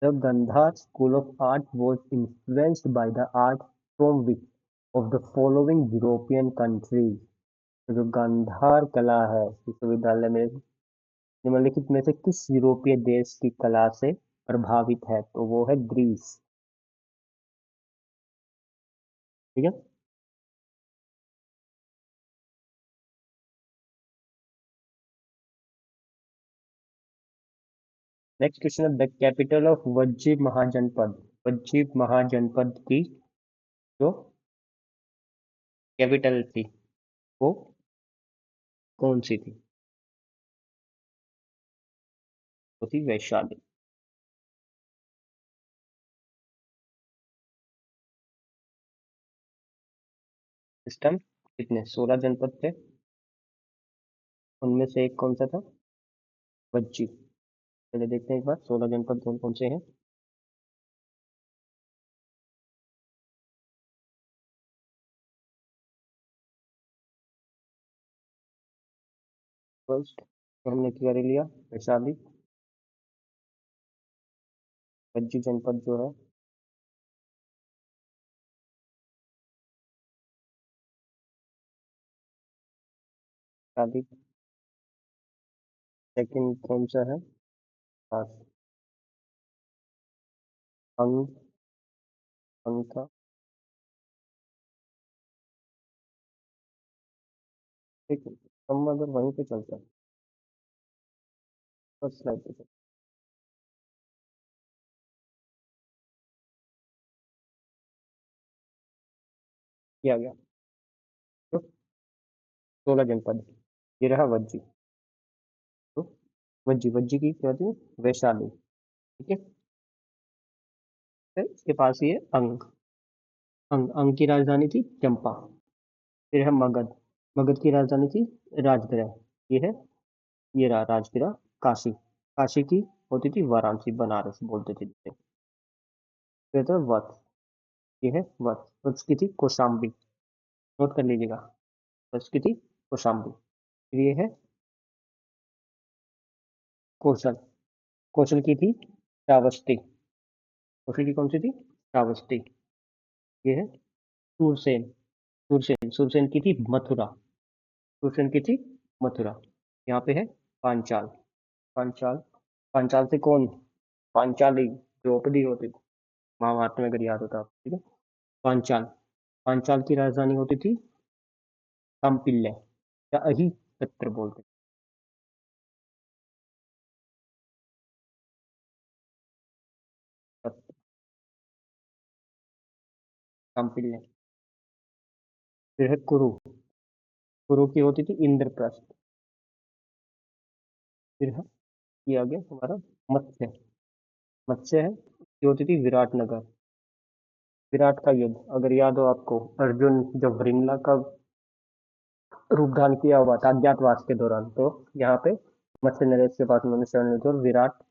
the Gandhara school of art was influenced by the art from which of the following European countries? तो जो गांधार कला है विश्वविद्यालय में निम्नलिखित में से किस यूरोपीय देश की कला से प्रभावित है? तो वो है ग्रीस। ठीक है। नेक्स्ट क्वेश्चन है, the capital of Vajji Mahajanapada. Vajji Mahajanapada की जो कैपिटल थी वो कौन सी थी? वो थी वैशाली। इस टाइम कितने 16 जनपद थे, उनमें से एक कौन सा था? वज्जी। पहले देखते हैं एक बार 16 जनपद कौन कौन से हैं। फर्स्ट हमने क्या ले लिया? वैशाली। वज्जी जनपद जो है, वैशाली। सेकंड कौन सा है? हाँ, अंग, अंग था। ठीक है, हम अगर वहीं पे चलते हैं, फर्स्ट स्लाइड पे चलते किया गया तो 16 जनपद, ये रहा वज्जी। तो वज्जी, वज्जी की क्या थी? वैशाली। ठीक है। फिर इसके पास ही है अंग। अंग, अंग की राजधानी थी चंपा। फिर है मगध। मगध की राजधानी थी राजगृह। ये है, ये रहा राजगृह। काशी, काशी की होती थी वाराणसी, बनारस बोलते थे जिसे। फिर था वत्स, ये है वत्स। वत्स की थी कौशाम्बी, नोट कर लीजिएगा। वत्स की थी कौशाम्बी। फिर ये है कौशल, कौशल की थी श्रावस्ती। कौशल की कौन सी थी? श्रावस्ती। ये है सूरसेन, सूरसेन, सूरसेन की थी मथुरा। सूरसेन की थी मथुरा। यहाँ पे है पांचाल, पांचाल। पांचाल से कौन? पांचाली द्रौपदी होती थी महाभारत में, अगर याद होता आपको। ठीक है, पांचाल। पांचाल की राजधानी होती थी काम्पिल्य या अहिछत्र बोलते थे। काम्पिल्य। फिर है कुरु। कुरु की होती थी इंद्रप्रस्थ। फिर है ये आ गया हमारा मत्स्य। मत्स्य है ये होती थी विराटनगर। विराट का युद्ध अगर याद हो आपको, अर्जुन जब वृंगला का रूप धारण किया हुआ था अज्ञातवास के दौरान, तो यहाँ पे मत्स्य नरेश के पास उन्होंने शरण ली थी और विराट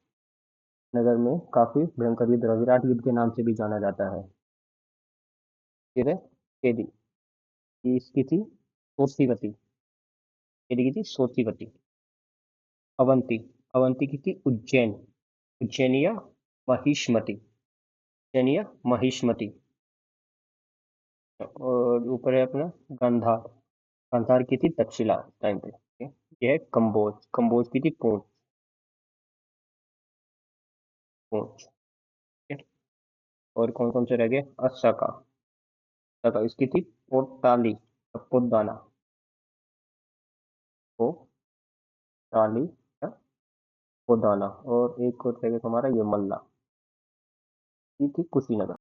नगर में काफी भयंकर युद्ध रहा। विराट युद्ध के नाम से भी जाना जाता है। फिर है केदी। ये इसकी थी सोतीवती। केदी की थी सोतीवती। अवंती। अवंती की थी उज्जैन। उज्जैनिया महिष्मति। उज्जैनिया महिष्मति। और ऊपर है अपना गांधार। गांधार की थी तक्षशिला टाइम पे, ठीक है? ये है कंबोज। कंबोज की थी पूंछ। पूंछ, ठीक है? और कौन कौन से रह गए? असाका। असाका इसकी थी पोटाली, पोदाना। पोटाली या पोदाना। और एक और रह गया हमारा ये मल्ला। ये थी कुशीनगर।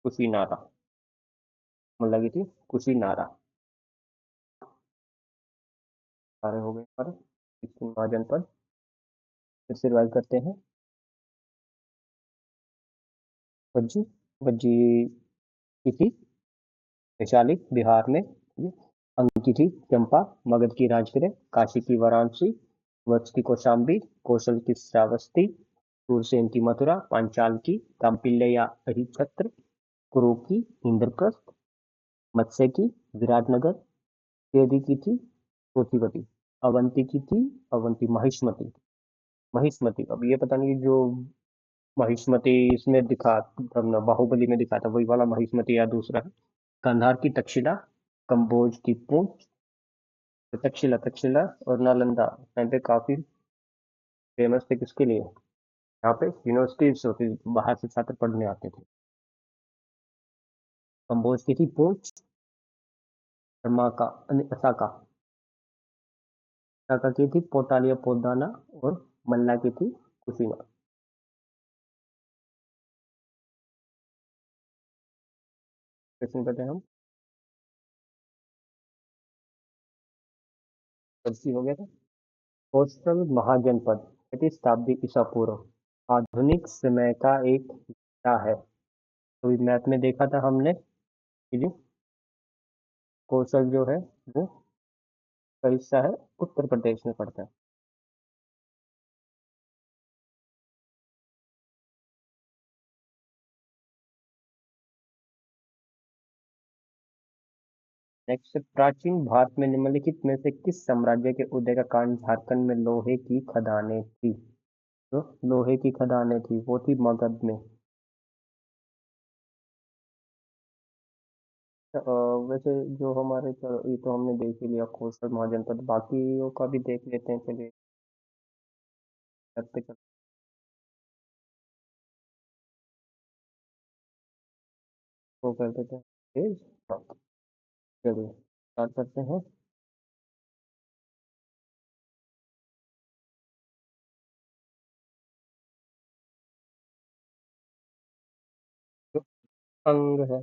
कुशीनारा। मल्ला की थी कुशीनारा। सारे हो गए हमारे 16 महाजनपद। फिर से रिवाइज करते हैं। वज्जी। वज्जी की थी वैशाली बिहार में। अंग की थी चंपा। मगध की राजगृह। काशी की वाराणसी। वत्स की कौशाम्बी। कौशल की श्रावस्ती। सूरसेन की मथुरा। पांचाल की काम्पिल्य या अहिछत्र। कुरु की इंद्रप्रस्थ। मत्स्य की विराटनगर। केदी की थी सोतीवती। अवंती की थी अवंती महिष्मति। महिष्मति अब ये पता नहीं जो महिष्मति इसमें दिखा, हमने बाहुबली में दिखा था वही वाला महिष्मति या दूसरा है। गांधार की तक्षशिला। कंबोज की पूंछ। तक्षशिला, तक्षशिला और नालंदा टाइम पे काफी फेमस थे। किसके लिए? यहाँ पे यूनिवर्सिटीज होती थी, बाहर से छात्र पढ़ने आते थे। कंबोज की थी पूंछ। धर्माका असाका। असाका की थी पोटालिया पोदाना। और मल्ला की थी कुशीना। क्वेश्चन करते हैं हम। सब्जी हो गया था। कोस्टल महाजनपद छठी शताब्दी ईसा पूर्व आधुनिक समय का एक हिस्सा है। तो मैथ में देखा था हमने कि जी कौशल जो है वो का हिस्सा है, उत्तर प्रदेश में पड़ता है। नेक्स्ट, प्राचीन भारत में निम्नलिखित में से किस साम्राज्य के उदय का कारण झारखंड में लोहे की खदानें थी? तो लोहे की खदानें थी वो थी मगध में। वैसे जो हमारे, चलो ये तो हमने देख ही लिया कौशल महाजनपद, बाकी का भी देख लेते हैं। चलिए करते करते वो कर देते हैं तेज। हाँ, चलिए स्टार्ट करते हैं। जो अंग है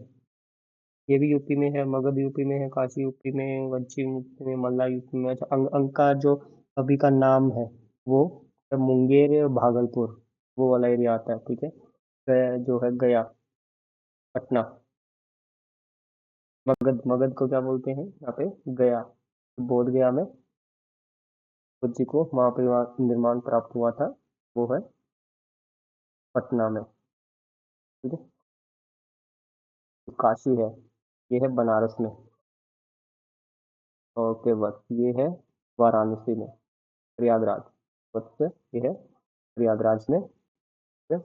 ये भी यूपी में है, मगध यूपी में है, काशी यूपी में है, वंशी यूपी में, मल्ला यूपी में। अच्छा, अंग अंग का जो अभी का नाम है वो मुंगेर और भागलपुर वो वाला एरिया आता है, ठीक है? गया जो है गया, पटना। मगध, मगध को क्या बोलते हैं यहाँ पे? गया। बोध गया में बुद्ध जी को वहाँ पे वहाँ निर्माण प्राप्त हुआ था, वो है पटना में, ठीक है? जो काशी है ये है बनारस में। और के बाद ये है वाराणसी में, प्रयागराज। बस ये है प्रयागराज में, ठीक है?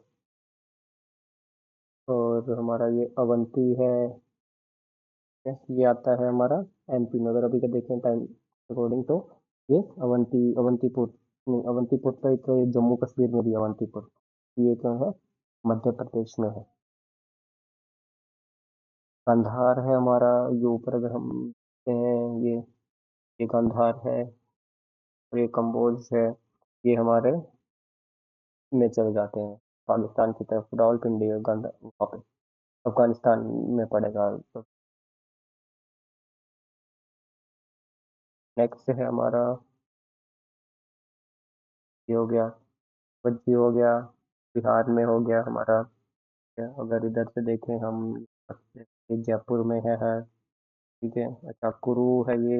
और हमारा ये अवंती है, ये आता है हमारा एमपी में। अगर अभी का देखें टाइम अकॉर्डिंग तो ये अवंतीपुर नहीं, अवंतीपुर तो एक जम्मू कश्मीर में भी अवंतीपुर, ये क्या है? मध्य प्रदेश में है। गांधार है हमारा, ये ऊपर अगर हम देखते हैं, ये गांधार है और ये कंबोज है। ये हमारे में चले जाते हैं पाकिस्तान की तरफ, रावलपिंडी और गांधार वहाँ पे अफगानिस्तान में पड़ेगा। तो नेक्स्ट है हमारा, ये हो गया, कच्छ हो गया, बिहार में हो गया हमारा। अगर इधर से देखें हम, ये जयपुर में है। ठीक है। अच्छा, कुरू है ये,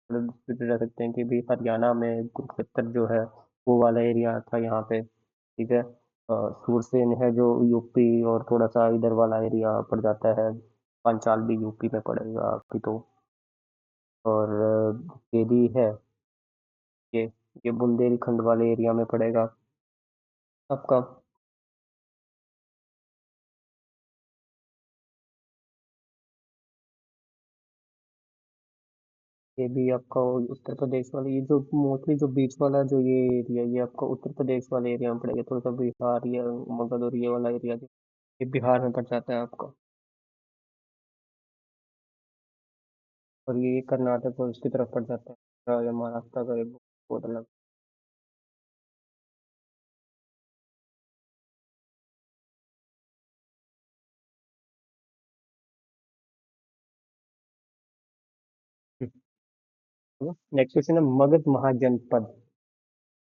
मतलब इसमें रह सकते हैं कि भी हरियाणा में कुरुक्षेत्र जो है वो वाला एरिया था यहाँ पे। ठीक है। सूरसेन है जो यूपी और थोड़ा सा इधर वाला एरिया पड़ जाता है। पंचाल भी यूपी में पड़ेगा आपकी तो। और केदी है, ये ये बुंदेलखंड वाले एरिया में पड़ेगा आपका। ये भी आपका उत्तर प्रदेश वाला, ये जो मोस्टली जो बीच वाला जो ये एरिया, ये आपका उत्तर प्रदेश वाले एरिया में पड़ेगा। थोड़ा सा बिहार या मगध और ये वाला एरिया जो ये बिहार में पड़ जाता है आपका। और ये कर्नाटक और उसकी तरफ पड़ जाता है, या महाराष्ट्र का एक बहुत अलग। नेक्स्ट क्वेश्चन है, मगध महाजनपद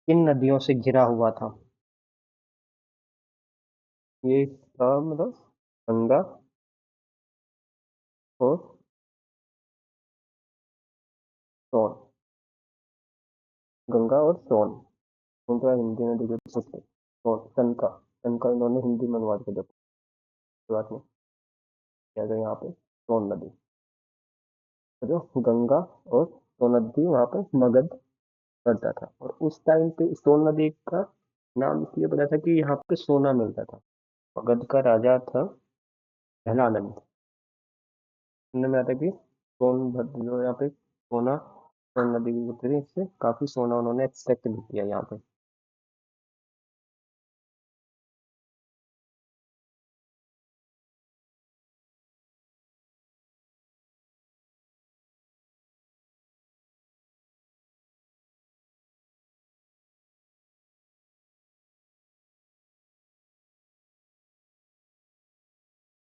किन नदियों से घिरा हुआ था? ये मतलब गंगा और सोन, गंगा और सोन। उनका हिंदी में देखिए सोन, सन का इन्होंने हिंदी में अनुवाद कर दिया। कोई बात नहीं, क्या गया यहाँ पे सोन नदी, तो जो गंगा और सोन नदी वहाँ पे मगध पड़ता था। और उस टाइम पे सोन नदी का नाम इसलिए पता था कि यहाँ पे सोना मिलता था। मगध का राजा था पहलानंद। सुनने में आता है कि सोनभद्र जो यहाँ पे सोना, सोन नदी की उतरी, इससे काफी सोना उन्होंने एक्सट्रैक्ट भी किया यहाँ पे।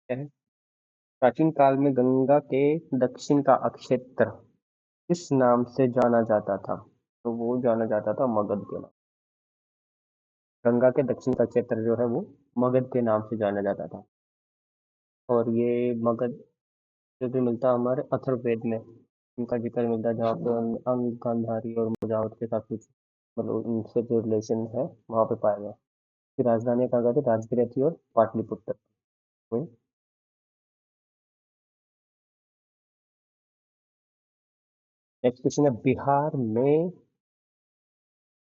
क्या है? प्राचीन काल में गंगा के दक्षिण का अक्षेत्र किस नाम से जाना जाता था? तो वो जाना जाता था मगध के नाम। गंगा के दक्षिण का क्षेत्र जो है वो मगध के नाम से जाना जाता था। और ये मगध जो भी मिलता है हमारे अथर्ववेद में, उनका जिक्र मिलता है, जहाँ पे अंग गांधारी और मुजावत के साथ कुछ मतलब उनसे जो रिलेशन है वहाँ पे पाया गया। फिर राजधानी कहाँ गई थी? राजगृह थी और पाटलिपुत्र। वही। नेक्स्ट क्वेश्चन है, बिहार में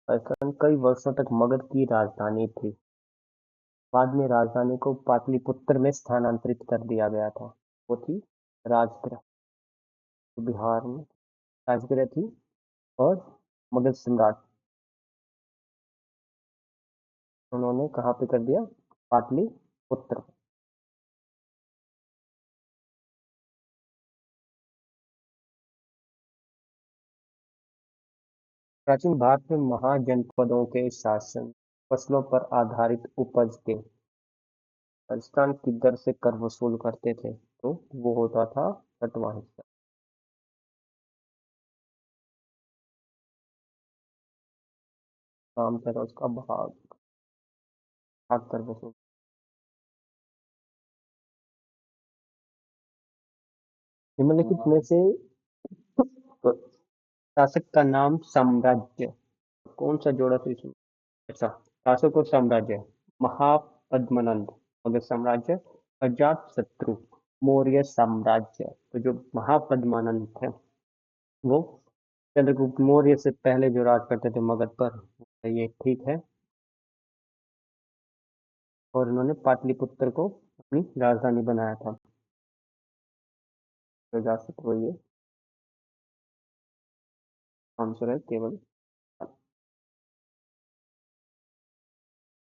राजस्थान कई वर्षों तक मगध की राजधानी थी। बाद में राजधानी को पाटलिपुत्र में स्थानांतरित कर दिया गया था। वो थी राजगृह। तो बिहार में राजगृह थी और मगध सम्राट उन्होंने कहाँ पे कर दिया? पाटलिपुत्र। प्राचीन भारत में महाजनपदों के शासन फसलों पर आधारित उपज के राजस्थान की दर से कर वसूल करते थे, तो वो होता था छठवां हिस्सा। काम था उसका भाग कर वसूल। निम्नलिखित में से तो शासक का नाम साम्राज्य कौन सा जोड़ा था इसमें? अच्छा, शासक और साम्राज्य, महापद्मनंद मगध साम्राज्य, अजात शत्रु मौर्य साम्राज्य। तो जो महापद्मानंद थे वो चंद्रगुप्त मौर्य से पहले जो राज करते थे मगध पर, ये ठीक है। और इन्होंने पाटलिपुत्र को अपनी राजधानी बनाया था। तो जा सकते हो ये आंसर है केवल।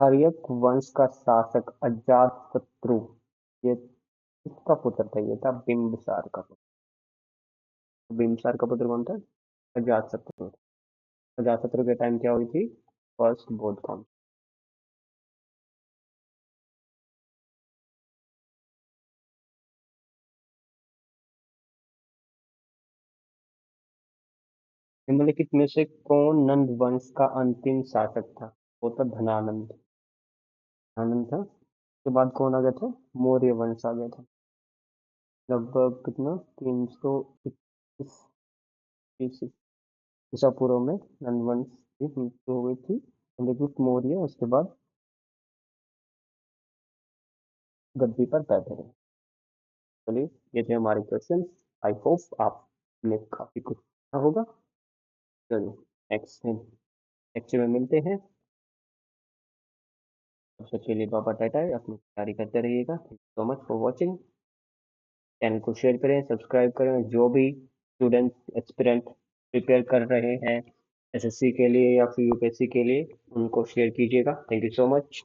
हर्यक वंश का शासक अजात शत्रु, ये इसका पुत्र था, ये था बिंबिसार का पुत्र। बिंबिसार का पुत्र कौन था? अजातशत्रु। अजातशत्रु के टाइम क्या हुई थी? फर्स्ट बौद्ध काउंसिल। निम्नलिखित में से कौन नंद वंश का अंतिम शासक था? वो था धनानंद। धनानंद था। उसके बाद कौन आ गया था? मौर्य वंश आ गया था। लगभग कितना, 321 ईसा पूर्व में नंद वंश की मृत्यु हो गई थी। चंद्रगुप्त मौर्य उसके बाद गद्दी पर बैठे रहे। चलिए, ये थे हमारे क्वेश्चन। आई होप आपने काफी कुछ सीखा होगा। चलिए, नेक्स्ट नेक्स्ट में मिलते हैं। तब तक के लिए बाबा टाटा, अपनी तैयारी करते रहिएगा। Thank you so much for watching. Channel को शेयर करें, सब्सक्राइब करें। जो भी स्टूडेंट एस्पिरेंट प्रिपेयर कर रहे हैं एसएससी के लिए या फिर यूपीएससी के लिए, उनको शेयर कीजिएगा। Thank you so much.